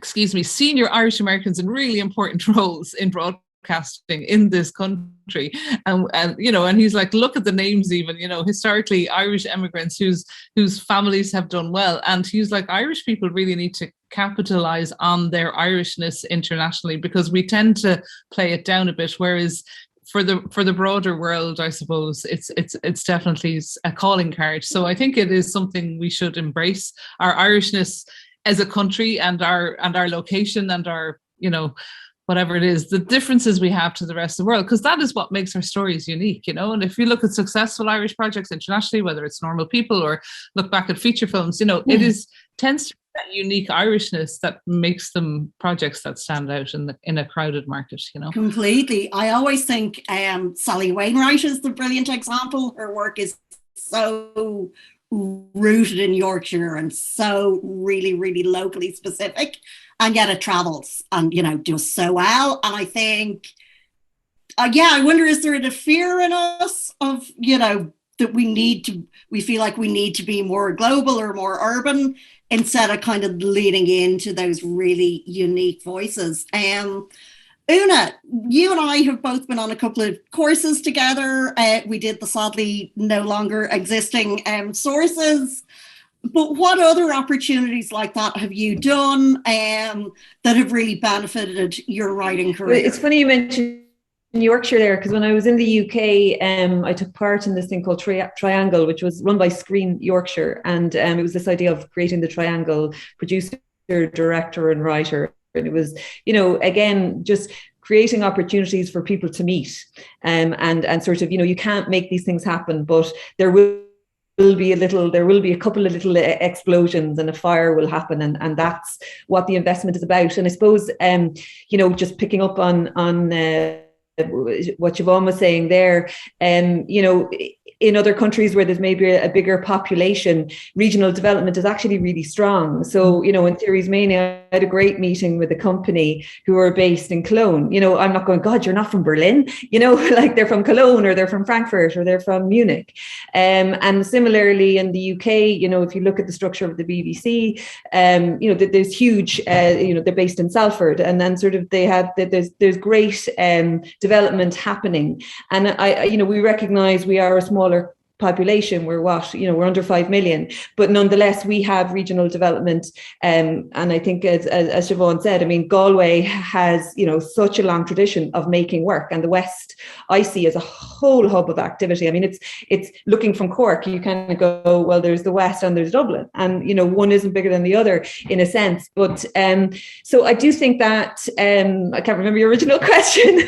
senior Irish Americans in really important roles in broadcasting in this country, and he's like, look at the names, even historically Irish immigrants whose families have done well, and he's like, Irish people really need to capitalize on their Irishness internationally, because we tend to play it down a bit, whereas for the broader world, I suppose it's definitely a calling card. So I think it is something we should embrace, our Irishness as a country, and our location, and our whatever it is, the differences we have to the rest of the world, because that is what makes our stories unique, and if you look at successful Irish projects internationally, whether it's Normal People or look back at feature films, it tends to be that unique Irishness that makes them projects that stand out in a crowded market. Completely. I always think Sally Wainwright is the brilliant example. Her work is so rooted in Yorkshire and so really, really locally specific, and yet it travels and does so well. And I think I wonder, is there a fear in us of that we feel like we need to be more global or more urban, instead of kind of leading into those really unique voices? Oonagh, you and I have both been on a couple of courses together. We did the sadly no longer existing sources. But what other opportunities like that have you done that have really benefited your writing career? It's funny you mentioned Yorkshire there, because when I was in the UK, I took part in this thing called Triangle, which was run by Screen Yorkshire. And it was this idea of creating the triangle: producer, director and writer. And it was, again, just creating opportunities for people to meet, and sort of, you can't make these things happen, but there will be a couple of little explosions, and a fire will happen, and that's what the investment is about. And I suppose, just picking up on what Siobhán was saying there, in other countries where there's maybe a bigger population, regional development is actually really strong. So, in Theories Mania, I had a great meeting with a company who are based in Cologne. I'm not going, God, you're not from Berlin, like they're from Cologne, or they're from Frankfurt, or they're from Munich. And similarly in the UK, if you look at the structure of the BBC, there's huge, they're based in Salford, and then sort of there's great development happening. And we recognize we are a smaller population. We're we're under 5 million, but nonetheless we have regional development. And I think as Siobhán said, Galway has, such a long tradition of making work, and the West I see as a whole hub of activity. It's looking from Cork, you kind of go, well, there's the West and there's Dublin, and one isn't bigger than the other in a sense. But so I do think that I can't remember your original question.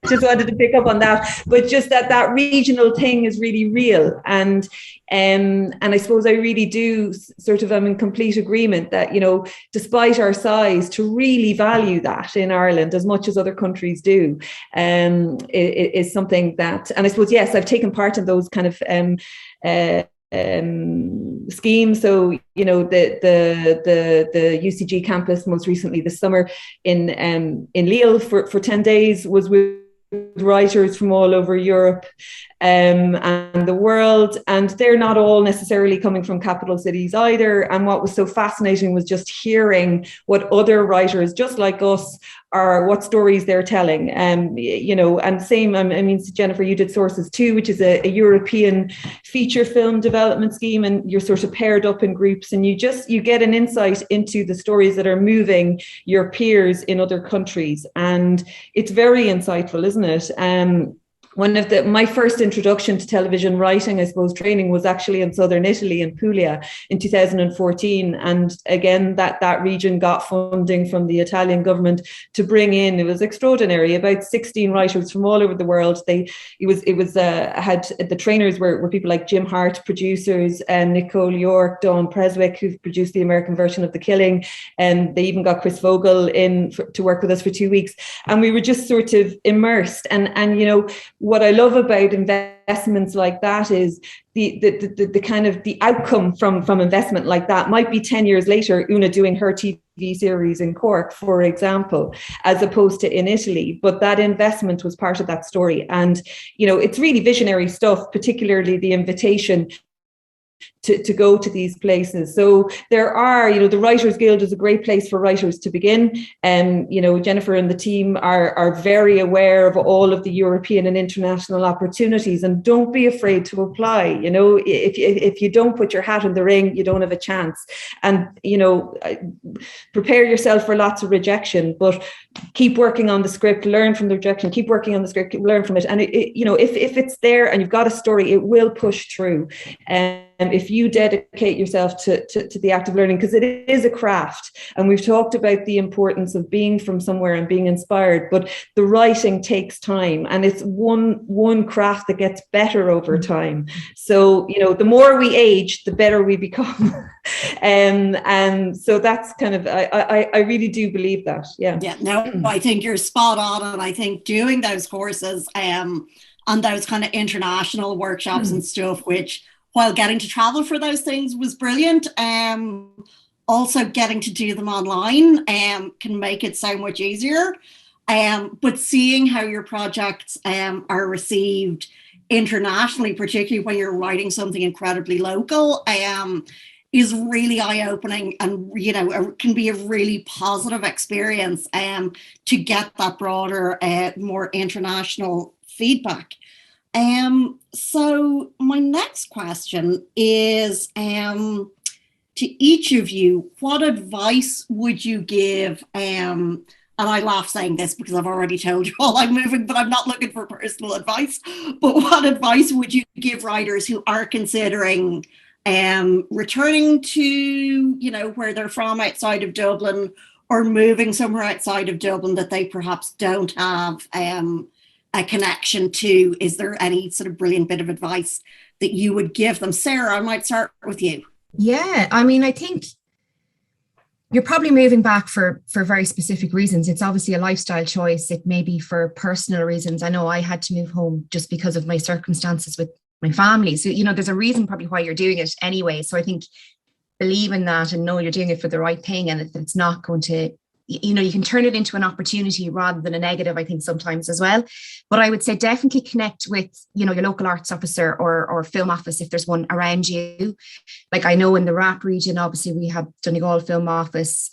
just wanted to pick up on that, but just that regional thing is really real. And I suppose I really do sort of, I'm in complete agreement that, you know, despite our size, to really value that in Ireland as much as other countries do, is something that, and I suppose, yes, I've taken part in those kind of scheme. So, you know, the UCG campus most recently this summer in Lille for 10 days was with writers from all over Europe and the world, and they're not all necessarily coming from capital cities either. And what was so fascinating was just hearing what other writers just like us are, what stories they're telling. You know, and same, I mean, Jennifer, you did Sources too, which is a European feature film development scheme, and you're sort of paired up in groups, and you get an insight into the stories that are moving your peers in other countries, and it's very insightful, isn't it? My first introduction to television writing, I suppose, training was actually in southern Italy, in Puglia, in 2014. And again, that region got funding from the Italian government to bring in, it was extraordinary, about 16 writers from all over the world. The trainers were people like Jim Hart, producers, and Nicole York, Dawn Preswick, who produced the American version of The Killing. And they even got Chris Vogel in to work with us for 2 weeks. And we were just sort of immersed. And you know, what I love about investments like that is the kind of the outcome from investment like that might be 10 years later, Oonagh doing her TV series in Cork, for example, as opposed to in Italy. But that investment was part of that story. And, you know, it's really visionary stuff, particularly the invitation to go to these places. So there are, you know, the Writers Guild is a great place for writers to begin. You know, Jennifer and the team are very aware of all of the European and international opportunities, and don't be afraid to apply. You know, if you don't put your hat in the ring, you don't have a chance. And, you know, prepare yourself for lots of rejection, but keep working on the script, learn from the rejection, keep working on the script, learn from it. And you know, if it's there and you've got a story, it will push through. If you dedicate yourself to the act of learning, because it is a craft, and we've talked about the importance of being from somewhere and being inspired, but the writing takes time, and it's one craft that gets better over time. So, you know, the more we age, the better we become. And so that's kind of, I really do believe that. Yeah. No, I think you're spot on, and I think doing those courses and those kind of international workshops and stuff, which, while getting to travel for those things was brilliant, also getting to do them online can make it so much easier. But seeing how your projects are received internationally, particularly when you're writing something incredibly local, is really eye-opening, and, you know, can be a really positive experience to get that broader, more international feedback. So my next question is, to each of you, what advice would you give? And I laugh saying this because I've already told you all I'm moving, but I'm not looking for personal advice. But what advice would you give writers who are considering returning to, you know, where they're from outside of Dublin, or moving somewhere outside of Dublin that they perhaps don't have a connection to? Is there any sort of brilliant bit of advice that you would give them? Sarah, I might start with you. Yeah, I mean, I think you're probably moving back for very specific reasons. It's obviously a lifestyle choice. It may be for personal reasons. I know I had to move home just because of my circumstances with my family. So, you know, there's a reason probably why you're doing it anyway. So I think believe in that and know you're doing it for the right thing, and that it's not going to, you know, you can turn it into an opportunity rather than a negative, I think, sometimes as well. But I would say definitely connect with, you know, your local arts officer or film office if there's one around you. Like, I know in the RAP region, obviously we have Donegal Film Office,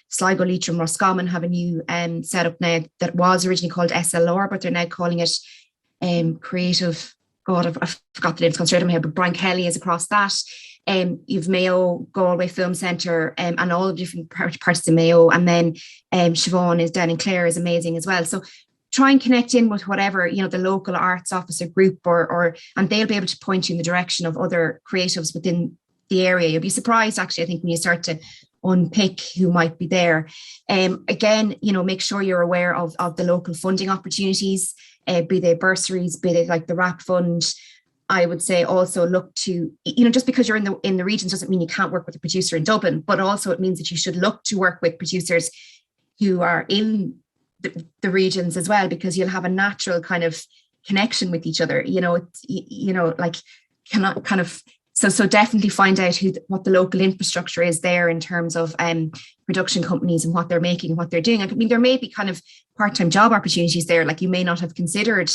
Sligo, Leitrim, Roscommon have a new setup now that was originally called SLR, but they're now calling it Creative. God, I've forgot the name, it's gone straight in my head, but Brian Kelly is across that. You've Mayo, Galway Film Centre, and all the different parts of Mayo. And then Siobhán is down in Clare, is amazing as well. So try and connect in with whatever, you know, the local arts officer group and they'll be able to point you in the direction of other creatives within the area. You'll be surprised, actually, I think, when you start to unpick who might be there. Again, make sure you're aware of the local funding opportunities, be they bursaries, be they like the RAP fund. I would say also look to, just because you're in the regions doesn't mean you can't work with a producer in Dublin, but also it means that you should look to work with producers who are in the regions as well, because you'll have a natural kind of connection with each other. So definitely find out what the local infrastructure is there in terms of production companies and what they're making and what they're doing. I mean, there may be kind of part-time job opportunities there, like you may not have considered,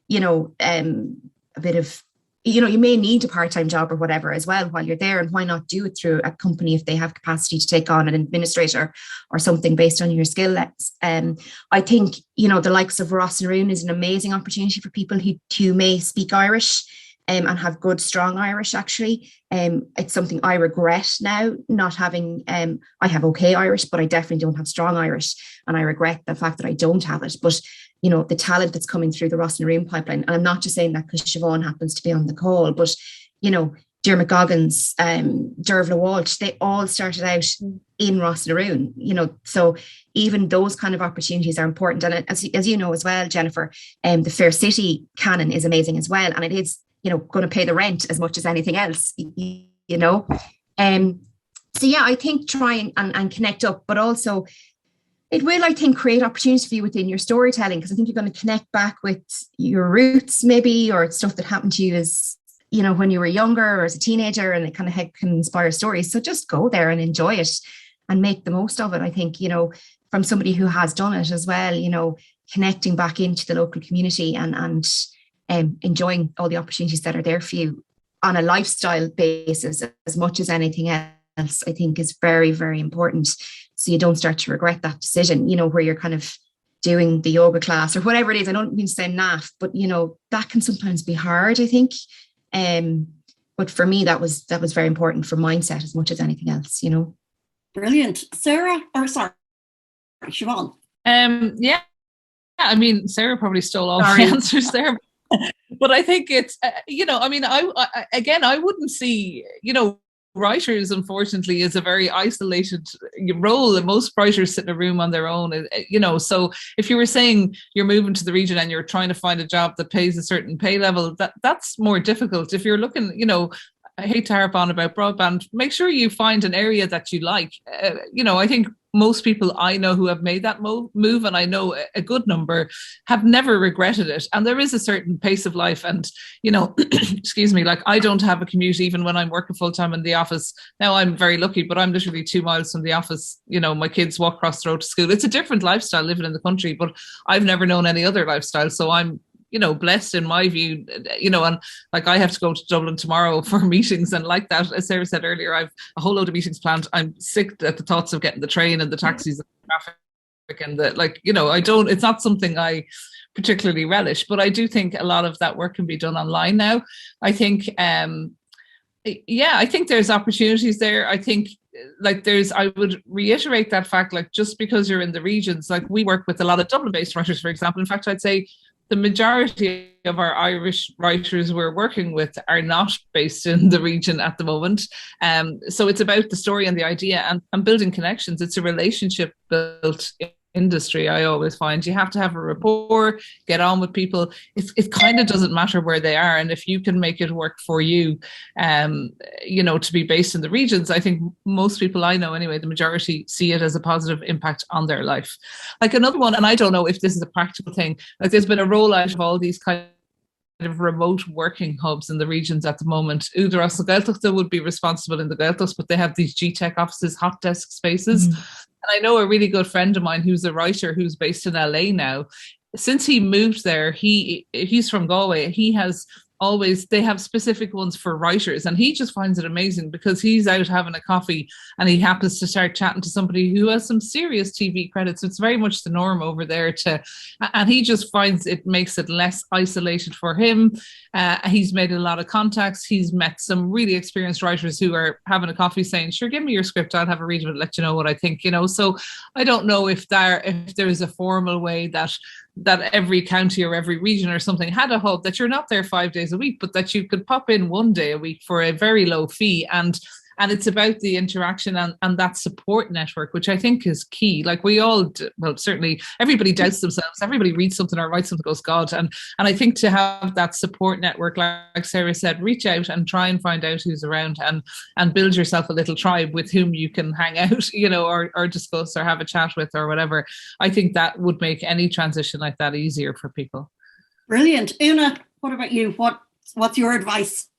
a bit of, you may need a part-time job or whatever as well while you're there, and why not do it through a company if they have capacity to take on an administrator or something based on your skill sets. I think, the likes of Rossnaroon is an amazing opportunity for people who may speak Irish and have good, strong Irish, actually. It's something I regret now, not having, I have okay Irish, but I definitely don't have strong Irish. And I regret the fact that I don't have it. But, the talent that's coming through the Rossnaroon pipeline, and I'm not just saying that because Siobhán happens to be on the call, but, Diarmaid Goggins, Dervla Walsh, they all started out in Rossnaroon, so even those kind of opportunities are important. And as you know as well, Jennifer, the Fair City canon is amazing as well. And it is, going to pay the rent as much as anything else, So yeah, I think try and connect up, but also it will, I think, create opportunities for you within your storytelling, because I think you're going to connect back with your roots maybe, or stuff that happened to you as, when you were younger or as a teenager, and it kind of can inspire stories. So just go there and enjoy it and make the most of it. I think, from somebody who has done it as well, connecting back into the local community and enjoying all the opportunities that are there for you on a lifestyle basis as much as anything else, I think is very, very important. So you don't start to regret that decision, where you're kind of doing the yoga class or whatever it is. I don't mean to say naff, but, that can sometimes be hard, I think. But for me, that was very important for mindset as much as anything else, Brilliant. Sarah, or sorry, Siobhán. Yeah, I mean, Sarah probably stole all my answers there. But I think it's, I wouldn't see, writers, unfortunately, is a very isolated role, and most writers sit in a room on their own, so if you were saying you're moving to the region and you're trying to find a job that pays a certain pay level, that's more difficult. If you're looking, I hate to harp on about broadband, make sure you find an area that you like. I think most people I know who have made that move, and I know a good number, have never regretted it. And there is a certain pace of life, and, excuse me, like I don't have a commute even when I'm working full time in the office. Now I'm very lucky, but I'm literally 2 miles from the office. My kids walk across the road to school. It's a different lifestyle living in the country, but I've never known any other lifestyle. So I'm, blessed in my view, and like I have to go to Dublin tomorrow for meetings, and like that, as Sarah said earlier, I've a whole load of meetings planned. I'm sick at the thoughts of getting the train and the taxis and the traffic and it's not something I particularly relish, but I do think a lot of that work can be done online now. I think, I think there's opportunities there. I think I would reiterate that fact, like just because you're in the regions, like we work with a lot of Dublin-based writers, for example. In fact, I'd say the majority of our Irish writers we're working with are not based in the region at the moment. So it's about the story and the idea and building connections. It's a relationship built industry. I always find you have to have a rapport, get on with people. It kind of doesn't matter where they are. And if you can make it work for you, to be based in the regions, I think most people I know anyway, the majority see it as a positive impact on their life. Like another one, and I don't know if this is a practical thing, like there's been a rollout of all these kind of remote working hubs in the regions at the moment. Oonagh as Gaeltachta would be responsible in the Gaeltachts, but they have these GTech offices, hot desk spaces. And I know a really good friend of mine who's a writer who's based in LA now. Since he moved there, he's from Galway. They have specific ones for writers, and he just finds it amazing because he's out having a coffee and he happens to start chatting to somebody who has some serious TV credits. It's very much the norm over there and he just finds it makes it less isolated for him. He's made a lot of contacts. He's met some really experienced writers who are having a coffee saying, sure, give me your script. I'll have a read of it, let you know what I think, So I don't know if there is a formal way that every county or every region or something had a hub that you're not there 5 days a week, but that you could pop in 1 day a week for a very low fee. And And it's about the interaction and that support network, which I think is key. Like we all, well, certainly everybody doubts themselves. Everybody reads something or writes something, goes, God. And I think to have that support network, like Sarah said, reach out and try and find out who's around and build yourself a little tribe with whom you can hang out, or discuss or have a chat with or whatever. I think that would make any transition like that easier for people. Brilliant. Oonagh, what about you? What's your advice?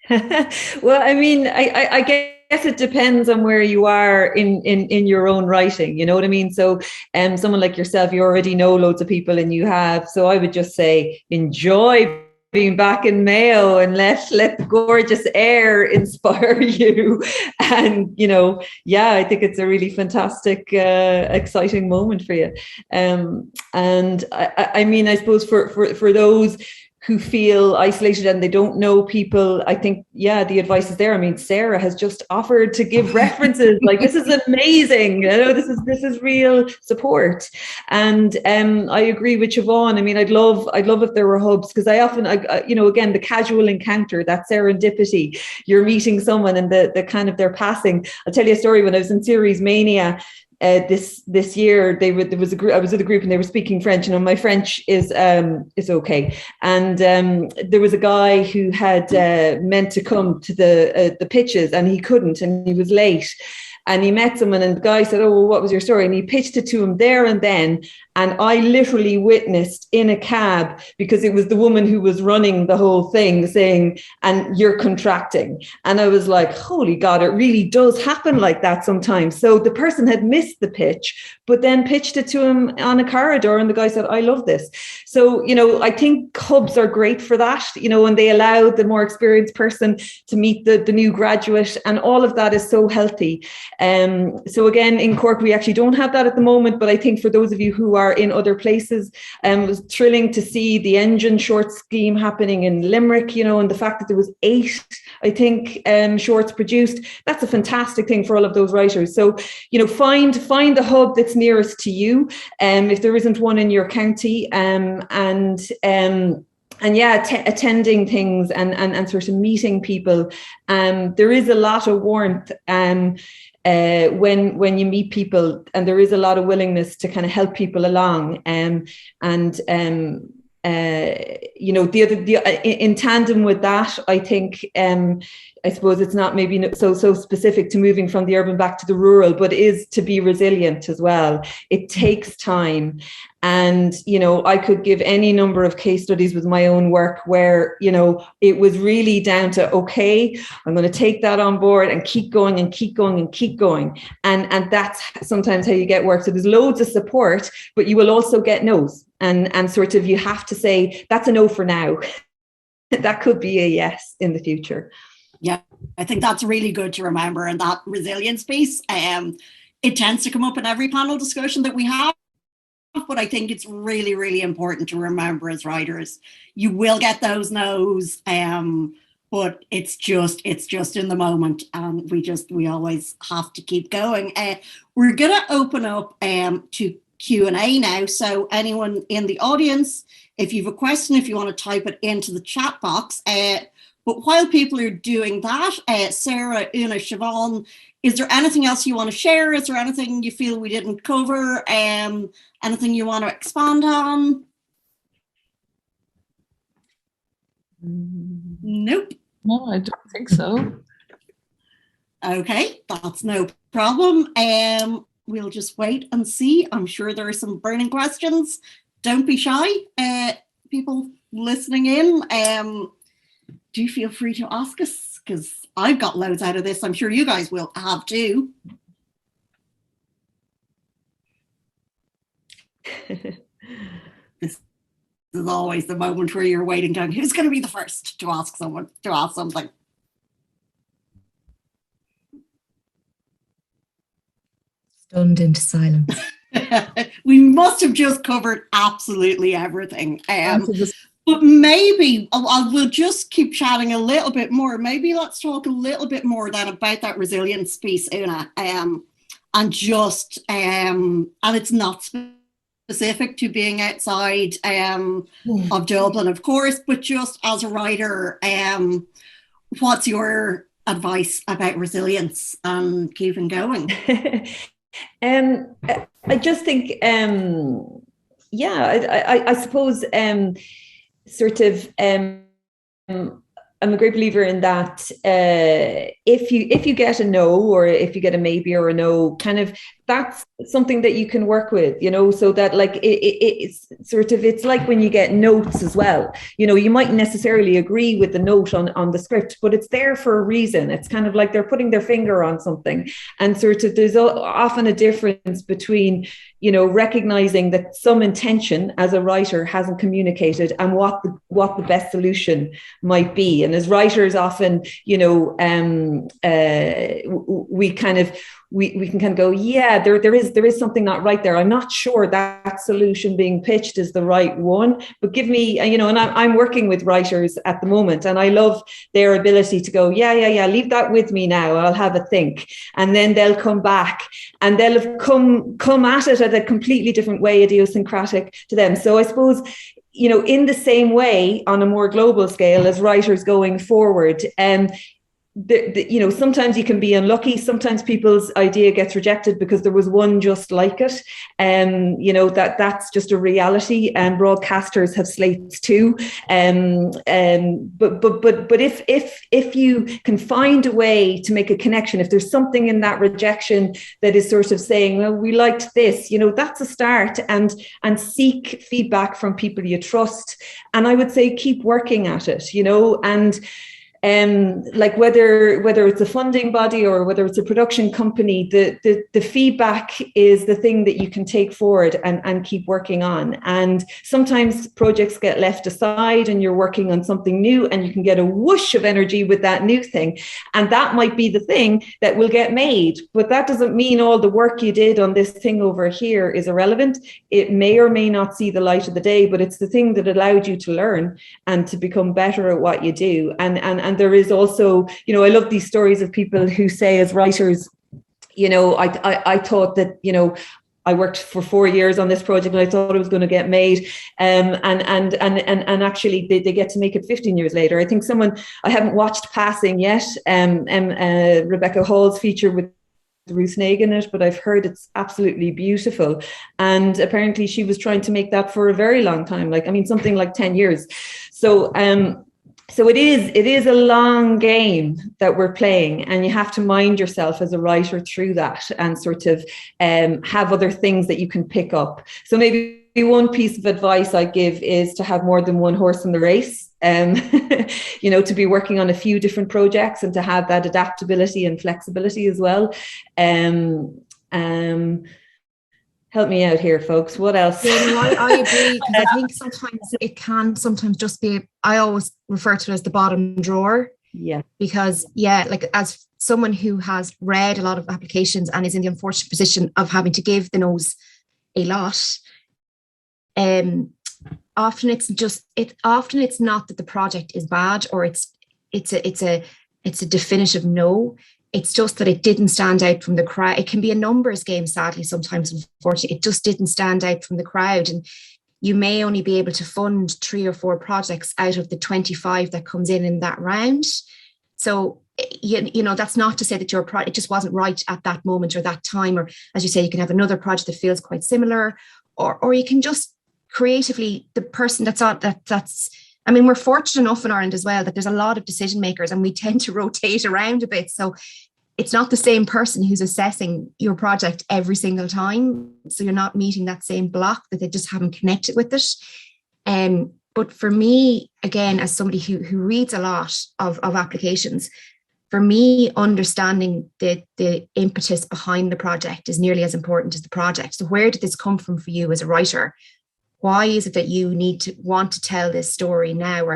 Well, I mean, I guess it depends on where you are in your own writing, you know what I mean? So someone like yourself, you already know loads of people and you have, so I would just say enjoy being back in Mayo and let the gorgeous air inspire you. And, I think it's a really fantastic, exciting moment for you. And I mean, I suppose for those who feel isolated and they don't know people, I think, the advice is there. I mean, Sarah has just offered to give references. Like, this is amazing. This is real support. And I agree with Siobhán. I mean, I'd love if there were hubs, because I often, again, the casual encounter, that serendipity, you're meeting someone and the kind of their passing. I'll tell you a story. When I was in Series Mania, this year, there was a group. I was with a group and they were speaking French, and my French is okay. And there was a guy who had meant to come to the pitches and he couldn't, and he was late. And he met someone, and the guy said, "Oh, well, what was your story?" And he pitched it to him there and then. And I literally witnessed in a cab, because it was the woman who was running the whole thing, saying, "And you're contracting." And I was like, holy God, it really does happen like that sometimes. So the person had missed the pitch, but then pitched it to him on a corridor. And the guy said, "I love this." So, I think hubs are great for that, and they allow the more experienced person to meet the new graduate. And all of that is so healthy. So again, in Cork, we actually don't have that at the moment. But I think for those of you who are in other places, it was thrilling to see the engine short scheme happening in Limerick, and the fact that there was 8, I think, shorts produced. That's a fantastic thing for all of those writers. So, find the hub that's nearest to you, if there isn't one in your county, attending things and sort of meeting people. There is a lot of warmth when you meet people, and there is a lot of willingness to kind of help people along. In tandem with that, I think, I suppose it's not maybe so specific to moving from the urban back to the rural, but is to be resilient as well. It takes time. And, I could give any number of case studies with my own work where, it was really down to, okay, I'm going to take that on board and keep going and keep going and keep going. And that's sometimes how you get work. So there's loads of support, but you will also get no's. And sort of you have to say, that's a no for now. That could be a yes in the future. Yeah, I think that's really good to remember. And that resilience piece, it tends to come up in every panel discussion that we have. But I think it's really, really important to remember as writers, you will get those no's, but it's just in the moment, and we always have to keep going. We're going to open up to Q&A now. So anyone in the audience, if you have a question, if you want to type it into the chat box. But while people are doing that, Sarah, Oonagh, Siobhán, is there anything else you want to share? Is there anything you feel we didn't cover? Anything you want to expand on? Nope. No, I don't think so. Okay, that's no problem. We'll just wait and see. I'm sure there are some burning questions. Don't be shy. People listening in, do feel free to ask us, because I've got loads out of this. I'm sure you guys will have too. This is always the moment where you're waiting down. Who's going to be the first to ask someone to ask something? Stunned into silence. We must have just covered absolutely everything. But maybe we'll just keep chatting a little bit more. Maybe let's talk a little bit more then about that resilience piece, Oonagh, and it's not specific to being outside of Dublin, of course, but just as a writer, what's your advice about resilience and keeping going? I just think, I suppose sort of I'm a great believer in that if you get a no, or if you get a maybe or a no, kind of, that's something that you can work with, so that like it's sort of, it's like when you get notes as well, you might necessarily agree with the note on the script, but it's there for a reason. It's kind of like they're putting their finger on something, and sort of there's often a difference between recognizing that some intention as a writer hasn't communicated and what the best solution might be. And as writers, often, we can kind of go, yeah, there is something not right there. I'm not sure that solution being pitched is the right one, but give me, and I'm working with writers at the moment, and I love their ability to go, yeah, leave that with me now. I'll have a think. And then they'll come back and they'll have come at it at a completely different way, idiosyncratic to them. So I suppose, in the same way, on a more global scale, as writers going forward, sometimes you can be unlucky. Sometimes people's idea gets rejected because there was one just like it. That's just a reality. And broadcasters have slates too. But if you can find a way to make a connection, if there's something in that rejection that is sort of saying, well, we liked this, that's a start, and seek feedback from people you trust. And I would say keep working at it, and like whether it's a funding body or whether it's a production company, the feedback is the thing that you can take forward and keep working on. And sometimes projects get left aside and you're working on something new, and you can get a whoosh of energy with that new thing. And that might be the thing that will get made. But that doesn't mean all the work you did on this thing over here is irrelevant. It may or may not see the light of the day, but it's the thing that allowed you to learn and to become better at what you do. And there is also, I love these stories of people who say, as writers, I thought that, I worked for 4 years on this project and I thought it was going to get made. And actually they get to make it 15 years later. I think I haven't watched Passing yet, Rebecca Hall's feature with Ruth Nagin in it, but I've heard it's absolutely beautiful. And apparently she was trying to make that for a very long time, something like 10 years. So it is a long game that we're playing, and you have to mind yourself as a writer through that, and sort of have other things that you can pick up. So maybe one piece of advice I give is to have more than one horse in the race, to be working on a few different projects and to have that adaptability and flexibility as well. Help me out here, folks. What else? Yeah, no, I agree, because I think sometimes it can just be, I always refer to it as the bottom drawer. Yeah. Because, like as someone who has read a lot of applications and is in the unfortunate position of having to give the no's a lot, often it's not that the project is bad, or it's a definitive no. It's just that it didn't stand out from the crowd. It can be a numbers game, sadly, sometimes, unfortunately. It just didn't stand out from the crowd. And you may only be able to fund 3 or 4 projects out of the 25 that comes in that round. So, that's not to say that your project just wasn't right at that moment or that time. Or, as you say, you can have another project that feels quite similar. Or you can just creatively, the person that's on that's we're fortunate enough in Ireland as well that there's a lot of decision makers, and we tend to rotate around a bit. So it's not the same person who's assessing your project every single time. So you're not meeting that same block, that they just haven't connected with it. But for me, again, as somebody who reads a lot of applications, for me, understanding the impetus behind the project is nearly as important as the project. So where did this come from for you as a writer? Why is it that you want to tell this story now?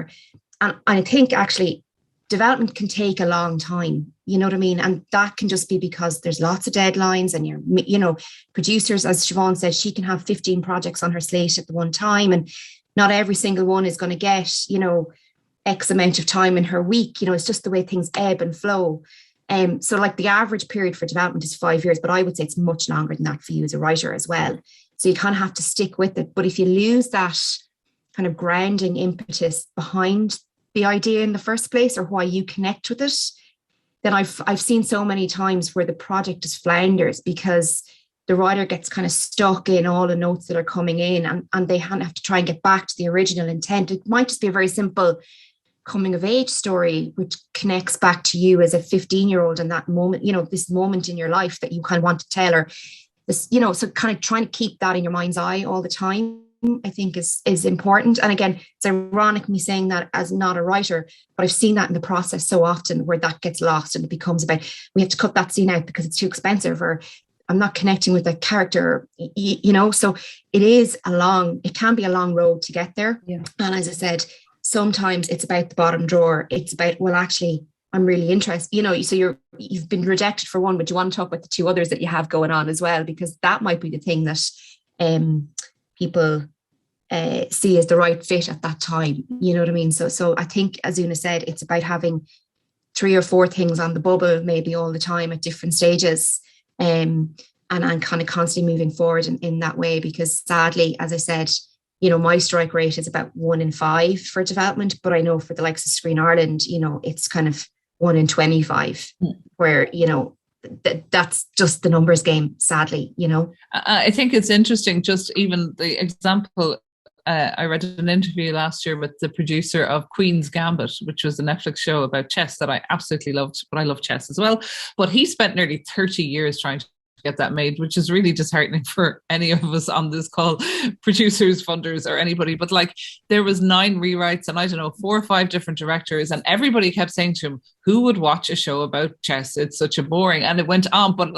And I think actually development can take a long time, you know what I mean? And that can just be because there's lots of deadlines, and producers, as Siobhán said, she can have 15 projects on her slate at the one time, and not every single one is going to get, X amount of time in her week. It's just the way things ebb and flow. So like the average period for development is 5 years, but I would say it's much longer than that for you as a writer as well. So you kind of have to stick with it. But if you lose that kind of grounding impetus behind the idea in the first place, or why you connect with it, then I've seen so many times where the project just flounders because the writer gets kind of stuck in all the notes that are coming in, and they have to try and get back to the original intent. It might just be a very simple coming of age story, which connects back to you as a 15-year-old in that moment, this moment in your life that you kind of want to tell, or this, so kind of trying to keep that in your mind's eye all the time, I think is important. And again, it's ironic me saying that as not a writer, but I've seen that in the process so often where that gets lost and it becomes about, we have to cut that scene out because it's too expensive, or I'm not connecting with the character, so it can be a long road to get there. Yeah. And as I said, sometimes it's about the bottom drawer. It's about, well, actually, I'm really interested, so you've been rejected for one, but you want to talk about the two others that you have going on as well, because that might be the thing that people see as the right fit at that time. You know what I mean? So I think, as Oonagh said, it's about having 3 or 4 things on the bubble, maybe all the time at different stages, and kind of constantly moving forward in that way, because sadly, as I said, my strike rate is about 1 in 5 for development, but I know for the likes of Screen Ireland, it's kind of 1 in 25, where, that's just the numbers game, sadly, I think it's interesting, just even the example, I read an interview last year with the producer of Queen's Gambit, which was a Netflix show about chess that I absolutely loved, but I love chess as well. But he spent nearly 30 years trying to get that made, which is really disheartening for any of us on this call, producers, funders, or anybody. But there was 9 rewrites and 4 or 5 different directors, and everybody kept saying to him, who would watch a show about chess? It's such a boring, and it went on. But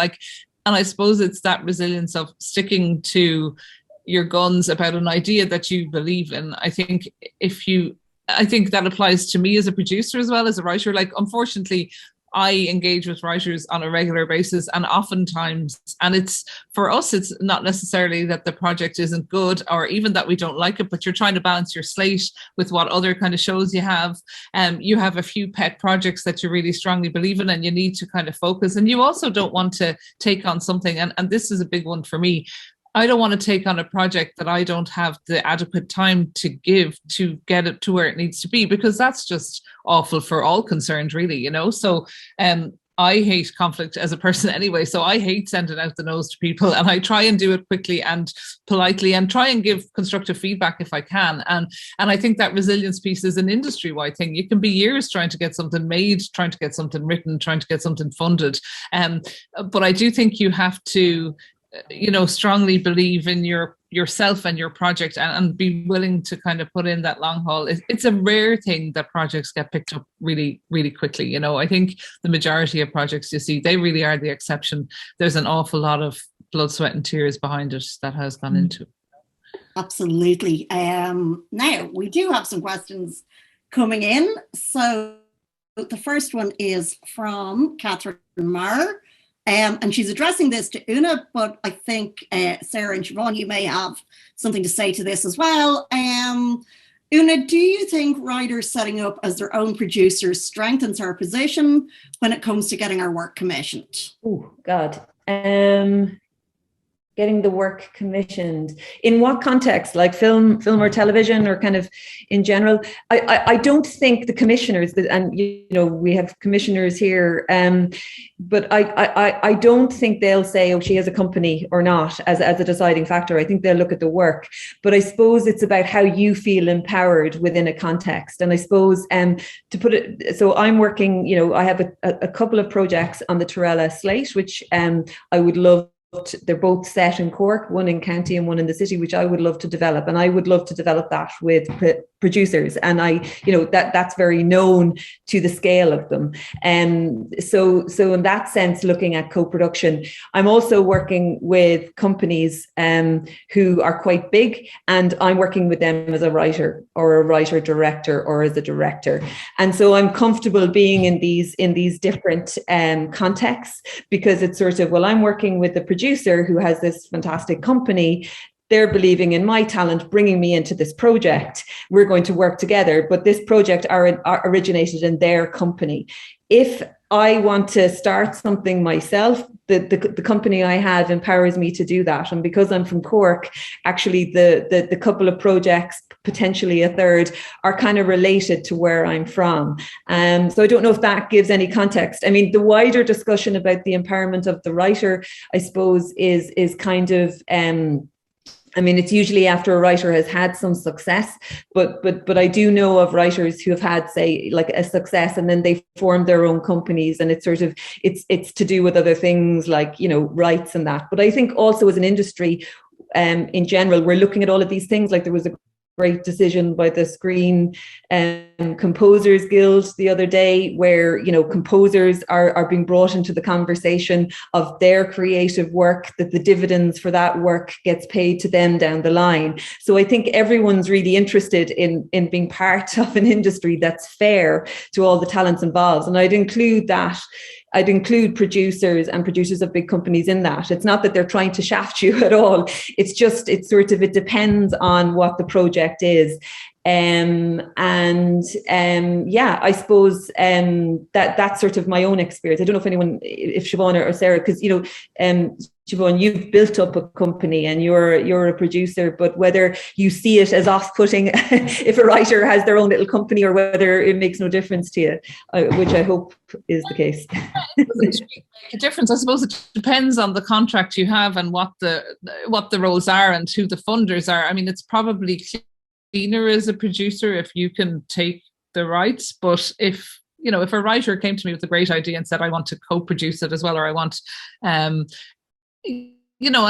and I suppose it's that resilience of sticking to your guns about an idea that you believe in. I think that applies to me as a producer as well as a writer. Unfortunately, I engage with writers on a regular basis, and oftentimes, and it's for us, it's not necessarily that the project isn't good or even that we don't like it, but you're trying to balance your slate with what other kind of shows you have. You have a few pet projects that you really strongly believe in, and you need to kind of focus. And you also don't want to take on something, and this is a big one for me. I don't want to take on a project that I don't have the adequate time to give to get it to where it needs to be, because that's just awful for all concerned, really, So I hate conflict as a person anyway. So I hate sending out the nose to people, and I try and do it quickly and politely and try and give constructive feedback if I can. And I think that resilience piece is an industry-wide thing. You can be years trying to get something made, trying to get something written, trying to get something funded. But I do think you have to strongly believe in yourself and your project, and be willing to kind of put in that long haul. It's a rare thing that projects get picked up really, really quickly. I think the majority of projects you see, they really are the exception. There's an awful lot of blood, sweat and tears behind it that has gone into it. Absolutely. Now, we do have some questions coming in. So the first one is from Catherine Marr. And she's addressing this to Oonagh, but I think Sarah and Siobhán, you may have something to say to this as well. Oonagh, do you think writers setting up as their own producers strengthens our position when it comes to getting our work commissioned? Oh, God. Getting the work commissioned. In what context? Like film or television, or kind of in general? I don't think the commissioners, and we have commissioners here, but I don't think they'll say, oh, she has a company or not as a deciding factor. I think they'll look at the work. But I suppose it's about how you feel empowered within a context. And I suppose to put it, so I'm working, I have a couple of projects on the Torella slate, which I would love. They're both set in Cork, one in County and one in the city, which I would love to develop. And I would love to develop that with producers. And that's very known to the scale of them. So in that sense, looking at co-production, I'm also working with companies who are quite big, and I'm working with them as a writer or a writer director or as a director. And so I'm comfortable being in these different contexts, because it's sort of, well, I'm working with the producer who has this fantastic company. They're believing in my talent, bringing me into this project. We're going to work together, but this project originated in their company. If I want to start something myself, the company I have empowers me to do that. And because I'm from Cork, actually the couple of projects, potentially a third, are kind of related to where I'm from. So I don't know if that gives any context. I mean, the wider discussion about the empowerment of the writer, I suppose, is kind of I mean, it's usually after a writer has had some success, but I do know of writers who have had, say, like a success, and then they formed their own companies, and it's sort of it's to do with other things like, you know, rights and that. But I think also as an industry, in general, we're looking at all of these things. Like there was a great decision by the Screen Composers Guild the other day, where, you know, composers are being brought into the conversation of their creative work, that the dividends for that work gets paid to them down the line. So I think everyone's really interested in being part of an industry that's fair to all the talents involved. And I'd include producers and producers of big companies in that. It's not that they're trying to shaft you at all. It's just, it depends on what the project is. Yeah, I suppose that's sort of my own experience. I don't know if Siobhán or Sarah, because, you know, Siobhán, you've built up a company and you're a producer, but whether you see it as off-putting if a writer has their own little company, or whether it makes no difference to you, which I hope is the case. A difference, I suppose. It depends on the contract you have and what the roles are and who the funders are. I mean, it's probably cleaner as a producer if you can take the rights, but if a writer came to me with a great idea and said, I want to co-produce it as well, or I want and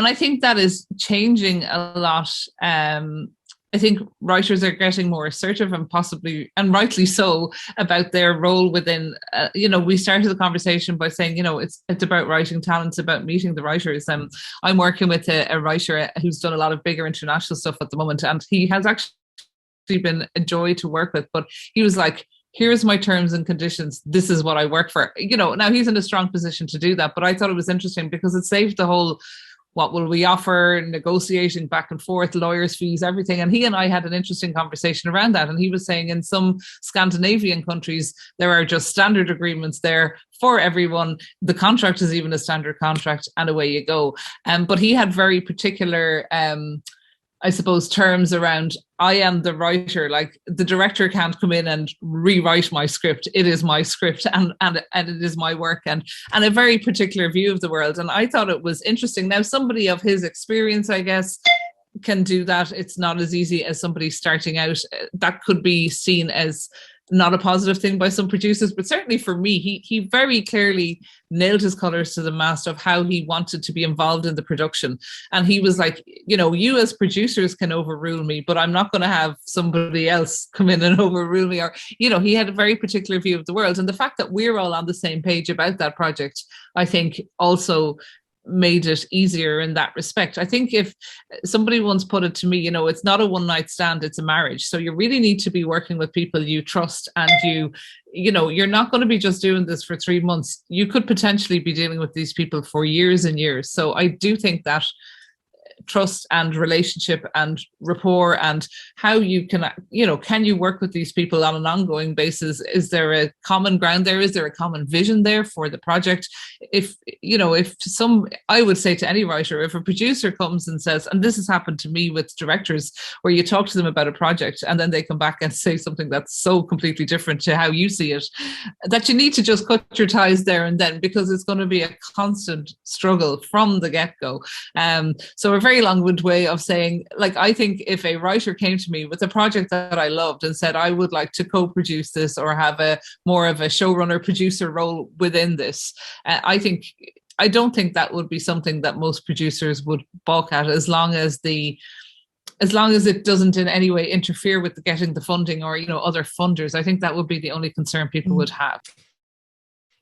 I think that is changing a lot. I think writers are getting more assertive and possibly, and rightly so, about their role within, we started the conversation by saying, it's about writing talent, it's about meeting the writers. I'm working with a writer who's done a lot of bigger international stuff at the moment, and he has actually been a joy to work with, but he was like, here's my terms and conditions, this is what I work for. Now he's in a strong position to do that, but I thought it was interesting because it saved the whole, what will we offer, negotiating back and forth, lawyers' fees, everything. And he and I had an interesting conversation around that. And he was saying in some Scandinavian countries, there are just standard agreements there for everyone. The contract is even a standard contract, and away you go. But he had very particular, I suppose, terms around, I am the writer, like the director can't come in and rewrite my script. It is my script and it is my work, and a very particular view of the world. And I thought it was interesting. Now, somebody of his experience, I guess, can do that. It's not as easy as somebody starting out. That could be seen as not a positive thing by some producers, but certainly for me, he very clearly nailed his colours to the mast of how he wanted to be involved in the production. And he was like, you as producers can overrule me, but I'm not going to have somebody else come in and overrule me. Or, he had a very particular view of the world. And the fact that we're all on the same page about that project, I think also made it easier in that respect. I think if somebody once put it to me, it's not a one night stand, it's a marriage. So you really need to be working with people you trust, and you're not going to be just doing this for 3 months. You could potentially be dealing with these people for years and years. So I do think that trust and relationship and rapport, and how you can you work with these people on an ongoing basis? Is there a common ground there? Is there a common vision there for the project? I would say to any writer, if a producer comes and says, and this has happened to me with directors, where you talk to them about a project and then they come back and say something that's so completely different to how you see it, that you need to just cut your ties there and then, because it's going to be a constant struggle from the get-go. So a very long-winded way of saying, like, I think if a writer came to me with a project that I loved and said, I would like to co-produce this or have a more of a showrunner producer role within this, I don't think that would be something that most producers would balk at, as long as it doesn't in any way interfere with getting the funding or other funders. I think that would be the only concern people would have.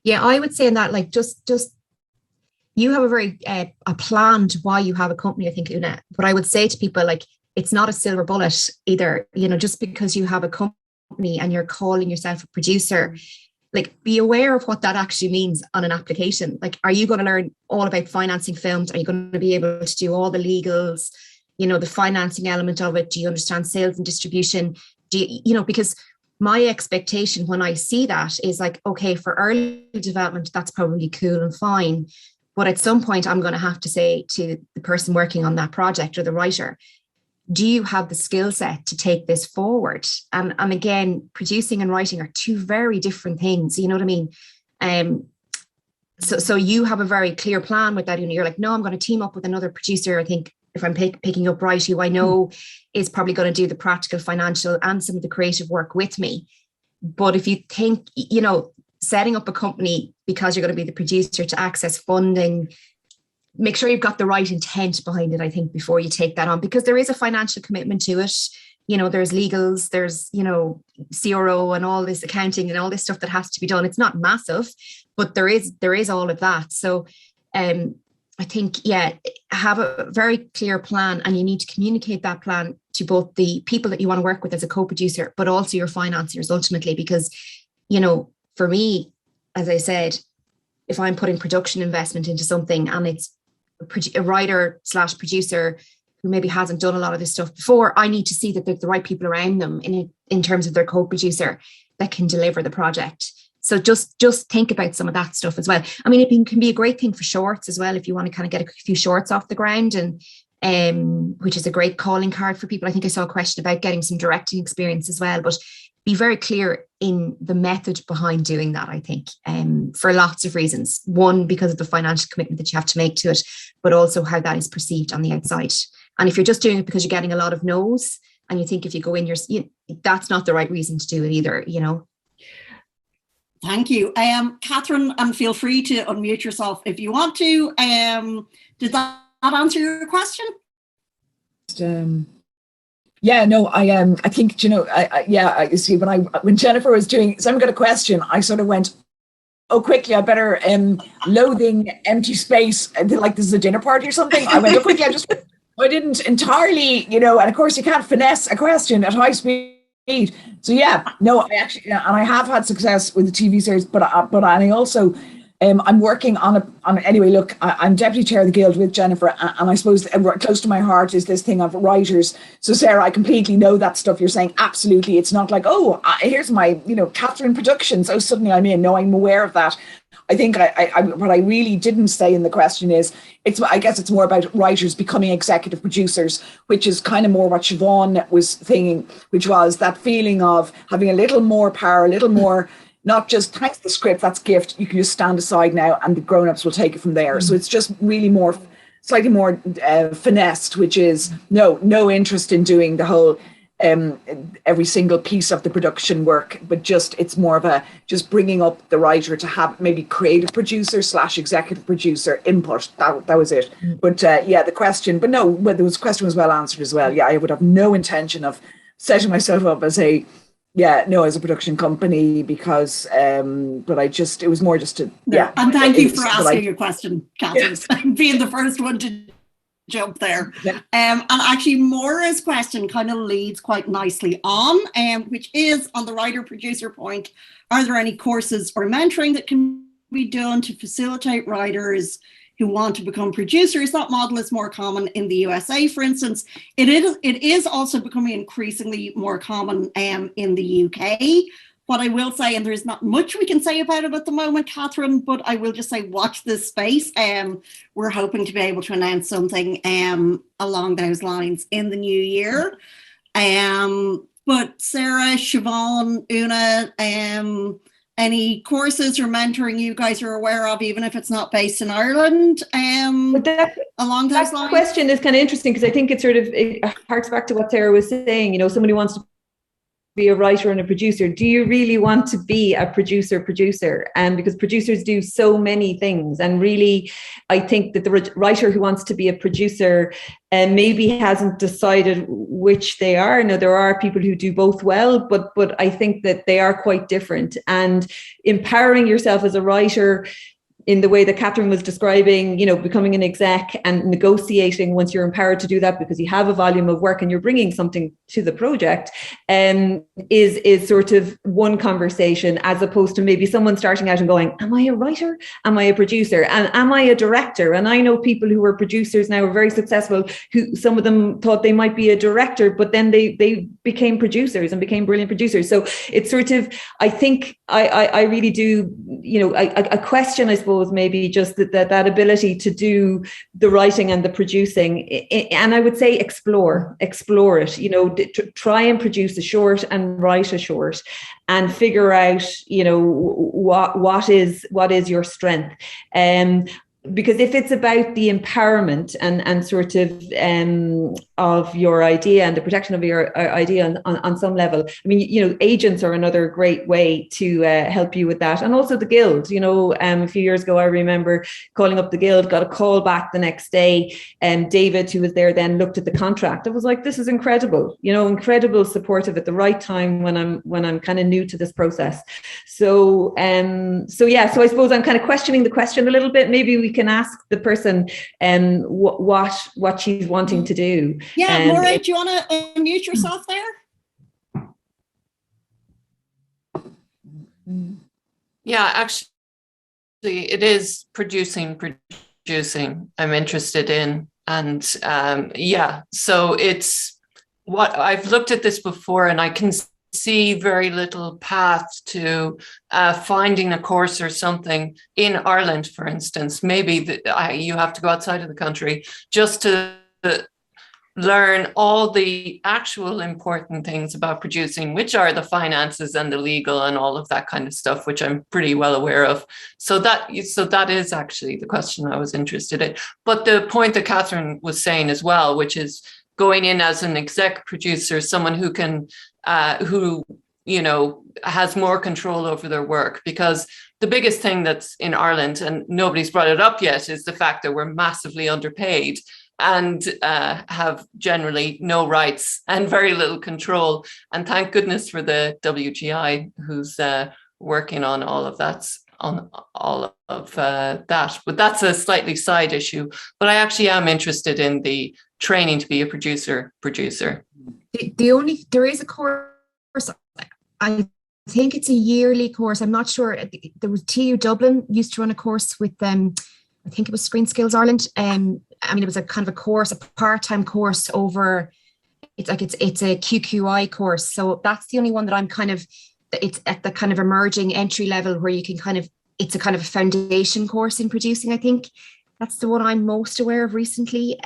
Yeah, I would say in that, like, just you have a very a plan to why you have a company, I think, Oonagh. But I would say to people, like, it's not a silver bullet either. Just because you have a company and you're calling yourself a producer, like, be aware of what that actually means on an application. Like, are you going to learn all about financing films? Are you going to be able to do all the legals, the financing element of it? Do you understand sales and distribution? Because my expectation when I see that is like, okay, for early development, that's probably cool and fine. But at some point, I'm going to have to say to the person working on that project or the writer, do you have the skill set to take this forward? And again, producing and writing are two very different things. You know what I mean? So you have a very clear plan with that. And you're like, no, I'm going to team up with another producer. I think if I'm picking up right, who I know is probably going to do the practical, financial, and some of the creative work with me. But if you think, you know, setting up a company because you're going to be the producer to access funding, make sure you've got the right intent behind it, I think, before you take that on, because there is a financial commitment to it. You know, there's legals, there's, you know, CRO and all this accounting and all this stuff that has to be done. It's not massive, but there is all of that. So I think, yeah, have a very clear plan, and you need to communicate that plan to both the people that you want to work with as a co-producer, but also your financiers ultimately, because, you know, for me, as I said, if I'm putting production investment into something and it's a writer / producer who maybe hasn't done a lot of this stuff before, I need to see that there's the right people around them in terms of their co-producer that can deliver the project. So just think about some of that stuff as well. I mean, it can be a great thing for shorts as well, if you want to kind of get a few shorts off the ground, and which is a great calling card for people. I think I saw a question about getting some directing experience as well, but be very clear in the method behind doing that, I think, for lots of reasons. One, because of the financial commitment that you have to make to it, but also how that is perceived on the outside. And if you're just doing it because you're getting a lot of no's, and you think if you go in, that's not the right reason to do it either, you know. Thank you. Catherine, and feel free to unmute yourself if you want to. Did that answer your question? Yeah, no, I think, you know, I see when Jennifer was doing, so I've got a question, I sort of went, oh, quickly, I better, loathing empty space, like this is a dinner party or something. I went, oh, quickly, I didn't entirely, you know, and of course you can't finesse a question at high speed. So yeah, no, I actually, and I have had success with the TV series, but I also, I'm working anyway, look, I'm deputy chair of the Guild with Jennifer, and I suppose close to my heart is this thing of writers. So Sarah, I completely know that stuff you're saying. Absolutely. It's not like, oh, here's my, you know, Catherine Productions. Oh, suddenly I'm in. No, I'm aware of that. I think what I really didn't say in the question is, I guess it's more about writers becoming executive producers, which is kind of more what Siobhán was thinking, which was that feeling of having a little more power, a little more, not just thanks to the script, that's gift, you can just stand aside now and the grown-ups will take it from there. So it's just really more, slightly more finessed, which is no interest in doing the whole every single piece of the production work, but it's more of just bringing up the writer to have maybe creative producer / executive producer input. That was it. But yeah, the question, but no, the question was well answered as well. Yeah, I would have no intention of setting myself up as a production company, because but it was more just to And thank you for asking your question, Catherine, being the first one to jump there. And actually Maura's question kind of leads quite nicely on, which is on the writer producer point. Are there any courses or mentoring that can be done to facilitate writers who want to become producers? That model is more common in the USA, for instance. It is also becoming increasingly more common in the UK. What I will say, and there's not much we can say about it at the moment, Catherine, but I will just say watch this space. We're hoping to be able to announce something along those lines in the new year. But Sarah, Siobhán, Oonagh, any courses or mentoring you guys are aware of, even if it's not based in Ireland, along those lines? That question is kind of interesting, because I think it harks back to what Sarah was saying. You know, somebody wants to be a writer and a producer. Do you really want to be a producer? Because producers do so many things, and really I think that the writer who wants to be a producer maybe hasn't decided which they are. Now, there are people who do both well, but I think that they are quite different, and empowering yourself as a writer in the way that Catherine was describing, becoming an exec and negotiating once you're empowered to do that because you have a volume of work and you're bringing something to the project, is sort of one conversation, as opposed to maybe someone starting out and going, am I a writer? Am I a producer? And am I a director? And I know people who are producers now are very successful, who some of them thought they might be a director, but then they became producers and became brilliant producers. So it's sort of, I think I really do, a question, I suppose, maybe just that ability to do the writing and the producing. And I would say explore it, try and produce a short and write a short and figure out, what is your strength. Because if it's about the empowerment and sort of your idea and the protection of your idea on some level, I mean, agents are another great way to help you with that. And also the Guild, a few years ago, I remember calling up the Guild, got a call back the next day, and David, who was there then, looked at the contract. I was like, this is incredible, incredible supportive at the right time when I'm kind of new to this process. So I suppose I'm kind of questioning the question a little bit. Maybe we can ask the person what she's wanting to do. Yeah, Maura, do you want to unmute yourself there? Yeah, actually, it is producing I'm interested in. And so it's what I've looked at this before, and I can see very little path to finding a course or something in Ireland, for instance. Maybe you have to go outside of the country just to learn all the actual important things about producing, which are the finances and the legal and all of that kind of stuff, which I'm pretty well aware of. So that is actually the question I was interested in. But the point that Catherine was saying as well, which is going in as an exec producer, someone who can who has more control over their work, because the biggest thing that's in Ireland, and nobody's brought it up yet, is the fact that we're massively underpaid and have generally no rights and very little control. And thank goodness for the WGI, who's working on all of that. But that's a slightly side issue. But I actually am interested in the training to be a producer. There is a course, I think it's a yearly course. I'm not sure. There was TU Dublin used to run a course with them. I think it was Screen Skills Ireland. It was a kind of a course, a part-time course over. It's a QQI course. So that's the only one that I'm it's at the kind of emerging entry level where you can it's a kind of a foundation course in producing. I think that's the one I'm most aware of recently.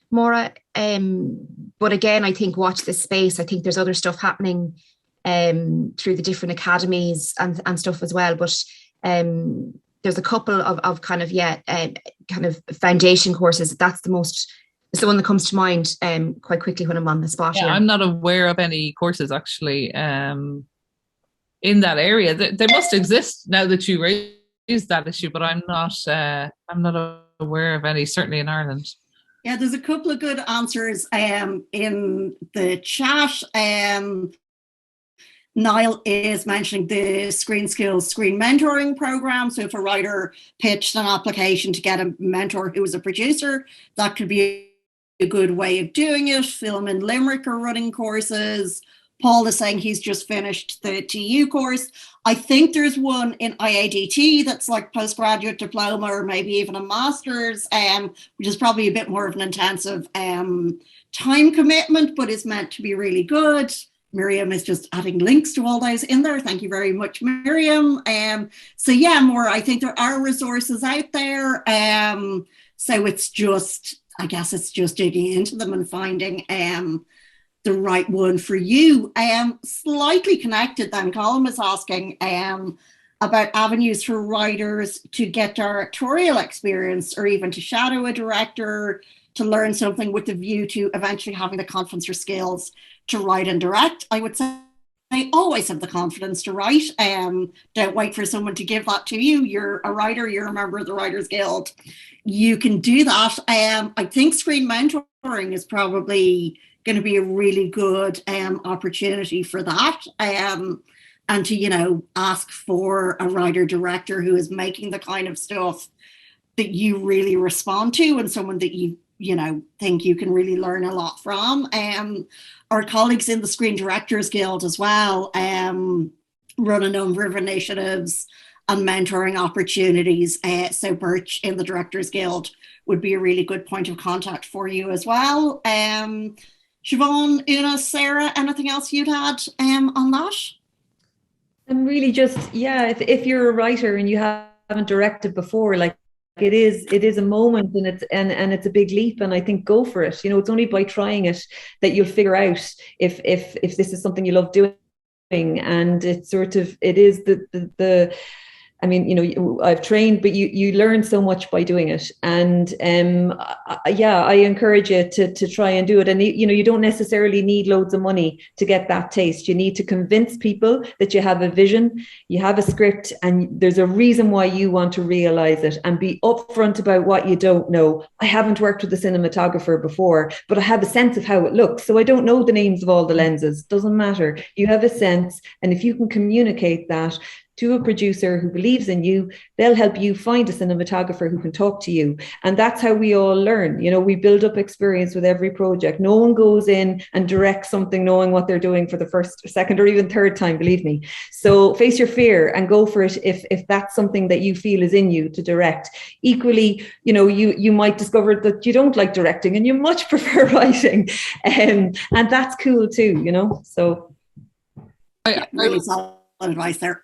Maura, but again, I think watch this space. I think there's other stuff happening through the different academies and stuff as well. But there's a couple of kind of foundation courses. It's the one that comes to mind quite quickly when I'm on the spot. Yeah, I'm not aware of any courses actually in that area. They must exist now that you raised that issue, but I'm not aware of any, certainly in Ireland. Yeah, there's a couple of good answers in the chat. Niall is mentioning the Screen Skills Screen Mentoring Program. So if a writer pitched an application to get a mentor who was a producer, that could be a good way of doing it. Film and Limerick are running courses. Paul is saying he's just finished the TU course. I think there's one in IADT that's like postgraduate diploma or maybe even a master's, which is probably a bit more of an intensive time commitment, but is meant to be really good. Miriam is just adding links to all those in there. Thank you very much, Miriam. So yeah, Maura, I think there are resources out there. So it's just, I guess it's just digging into them and finding the right one for you. Slightly connected then, Colin was asking about avenues for writers to get directorial experience or even to shadow a director, to learn something with the view to eventually having the confidence or skills to write and direct. I would say I always have the confidence to write. Don't wait for someone to give that to you. You're a writer, you're a member of the Writers Guild. You can do that. I think screen mentoring is probably going to be a really good opportunity for that. and to, you know, ask for a writer director who is making the kind of stuff that you really respond to, and someone that you know, think you can really learn a lot from. Our colleagues in the Screen Directors Guild as well run a number of initiatives and mentoring opportunities. So Birch in the Directors Guild would be a really good point of contact for you as well. Siobhán, Oonagh, Sarah, anything else you'd add on that? And really just, yeah, if you're a writer and you haven't directed before, like, it is a moment, and it's a big leap, and I think go for it. You know, it's only by trying it that you'll figure out if this is something you love doing. And it's sort of, it is the I mean, you know, I've trained, but you learn so much by doing it. And yeah, I encourage you to try and do it. And, you know, you don't necessarily need loads of money to get that taste. You need to convince people that you have a vision, you have a script, and there's a reason why you want to realize it, and be upfront about what you don't know. I haven't worked with a cinematographer before, but I have a sense of how it looks. So I don't know the names of all the lenses. Doesn't matter. You have a sense. And if you can communicate that to a producer who believes in you, they'll help you find a cinematographer who can talk to you. And that's how we all learn. You know, we build up experience with every project. No one goes in and directs something knowing what they're doing for the first, second, or even third time, believe me. So face your fear and go for it if that's something that you feel is in you to direct. Equally, you know, you might discover that you don't like directing and you much prefer writing. And that's cool too, you know. So really solid advice there.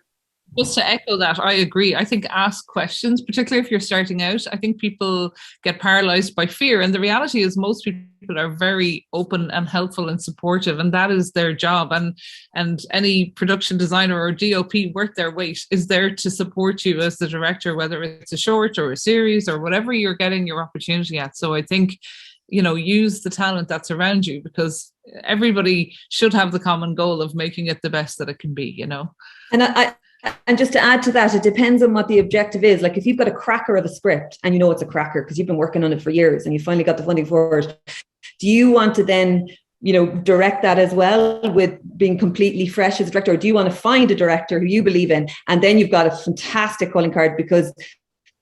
Just to echo that, I agree. I think ask questions, particularly if you're starting out. I think people get paralyzed by fear. And the reality is most people are very open and helpful and supportive, and that is their job. And any production designer or DOP worth their weight is there to support you as the director, whether it's a short or a series or whatever you're getting your opportunity at. So I think, you know, use the talent that's around you, because everybody should have the common goal of making it the best that it can be, you know. And just to add to that, it depends on what the objective is. Like if you've got a cracker of a script and you know it's a cracker because you've been working on it for years and you finally got the funding for it, do you want to then, you know, direct that as well with being completely fresh as a director? Or do you want to find a director who you believe in, and then you've got a fantastic calling card because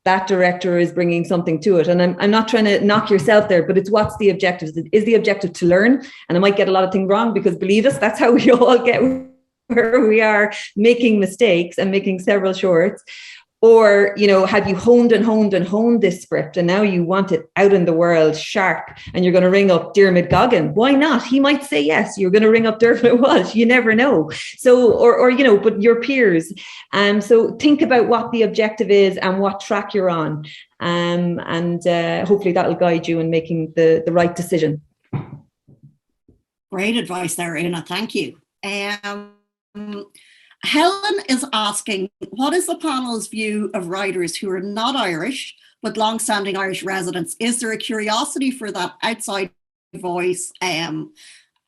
that director is bringing something to it? And I'm not trying to knock yourself there, but it's what's the objective? Is the objective to learn? And I might get a lot of things wrong, because believe us, that's how we all get where we are, making mistakes and making several shorts. Or, you know, have you honed this script, and now you want it out in the world sharp, and you're going to ring up Diarmuid Goggin? Why not? He might say yes. You're going to ring up Dermot Walsh. You never know. So, or you know, but your peers. So think about what the objective is and what track you're on, and hopefully that will guide you in making the right decision. Great advice there, Oonagh. Thank you. Helen is asking, what is the panel's view of writers who are not Irish but long-standing Irish residents? Is there a curiosity for that outside voice and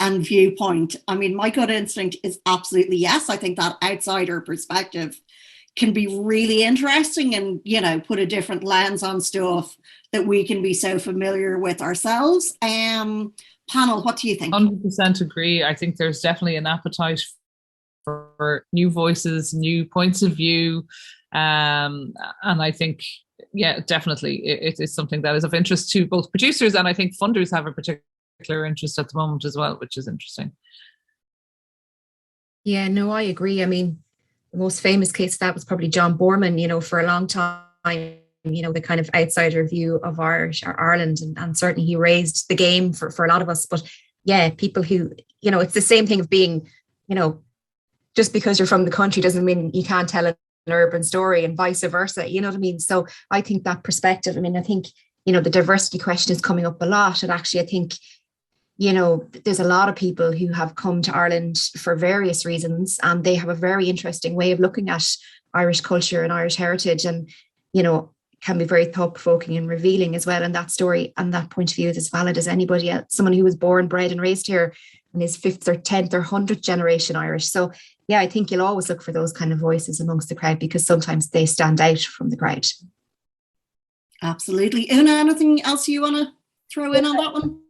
viewpoint? I mean, my gut instinct is absolutely yes. I think that outsider perspective can be really interesting and, you know, put a different lens on stuff that we can be so familiar with ourselves. Panel, what do you think? 100% agree. I think there's definitely an appetite for new voices, new points of view. And I think, yeah, definitely it is something that is of interest to both producers, and I think funders have a particular interest at the moment as well, which is interesting. Yeah, no, I agree. I mean, the most famous case of that was probably John Borman, you know, for a long time, you know, the kind of outsider view of Ireland, and certainly he raised the game for a lot of us. But yeah, people who, you know, it's the same thing of being, you know, just because you're from the country doesn't mean you can't tell an urban story, and vice versa. You know what I mean? So I think that perspective, I mean, I think, you know, the diversity question is coming up a lot. And actually, I think, you know, there's a lot of people who have come to Ireland for various reasons, and they have a very interesting way of looking at Irish culture and Irish heritage, and, you know, can be very thought-provoking and revealing as well. And that story and that point of view is as valid as anybody else. Someone who was born, bred and raised here and is 5th or 10th or 100th generation Irish. So yeah, I think you'll always look for those kind of voices amongst the crowd, because sometimes they stand out from the crowd. Absolutely. Oonagh, anything else you want to throw in on that one?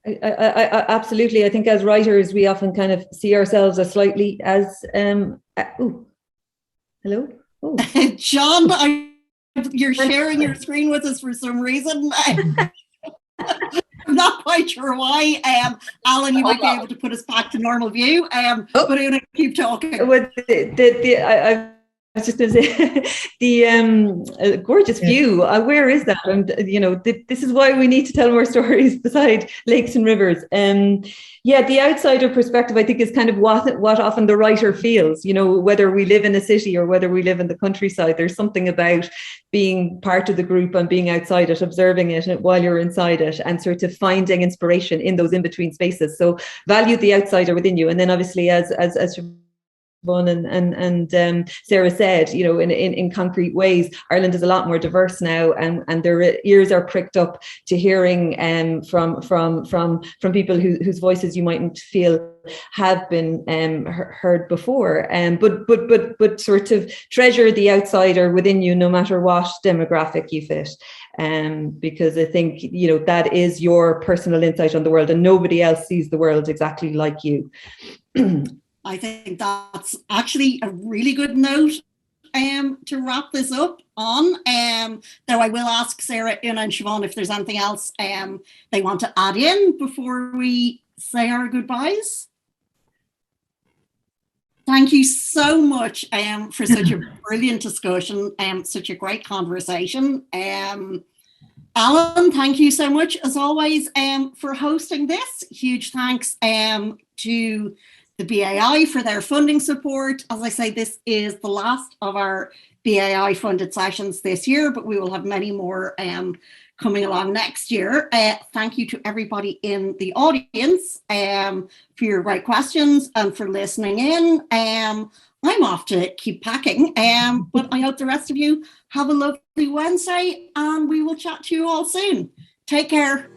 I absolutely. I think as writers, we often kind of see ourselves as slightly as hello. Oh. John, you're sharing your screen with us for some reason. I'm not quite sure why. Alan, you might be able to put us back to normal view. But Oonagh, keep talking. Well, I was just going to say the gorgeous view. Where is that? And this is why we need to tell more stories beside lakes and rivers. The outsider perspective, I think, is kind of what often the writer feels. Whether we live in a city or whether we live in the countryside, there's something about being part of the group and being outside it, observing it while you're inside it, and sort of finding inspiration in those in-between spaces. So value the outsider within you, and then obviously as and Sarah said, in concrete ways, Ireland is a lot more diverse now, and their ears are pricked up to hearing from people whose voices you mightn't feel have been heard before. But sort of treasure the outsider within you, no matter what demographic you fit. Because I think that is your personal insight on the world, and nobody else sees the world exactly like you. I think that's actually a really good note to wrap this up on. Though I will ask Sarah, Oonagh and Siobhán if there's anything else they want to add in before we say our goodbyes. Thank you so much for such a brilliant discussion, such a great conversation. Alan, thank you so much, as always, for hosting this. Huge thanks to the BAI for their funding support. As I say, this is the last of our BAI funded sessions this year, but we will have many more coming along next year. Thank you to everybody in the audience for your great questions and for listening in. I'm off to keep packing, but I hope the rest of you have a lovely Wednesday, and we will chat to you all soon. Take care.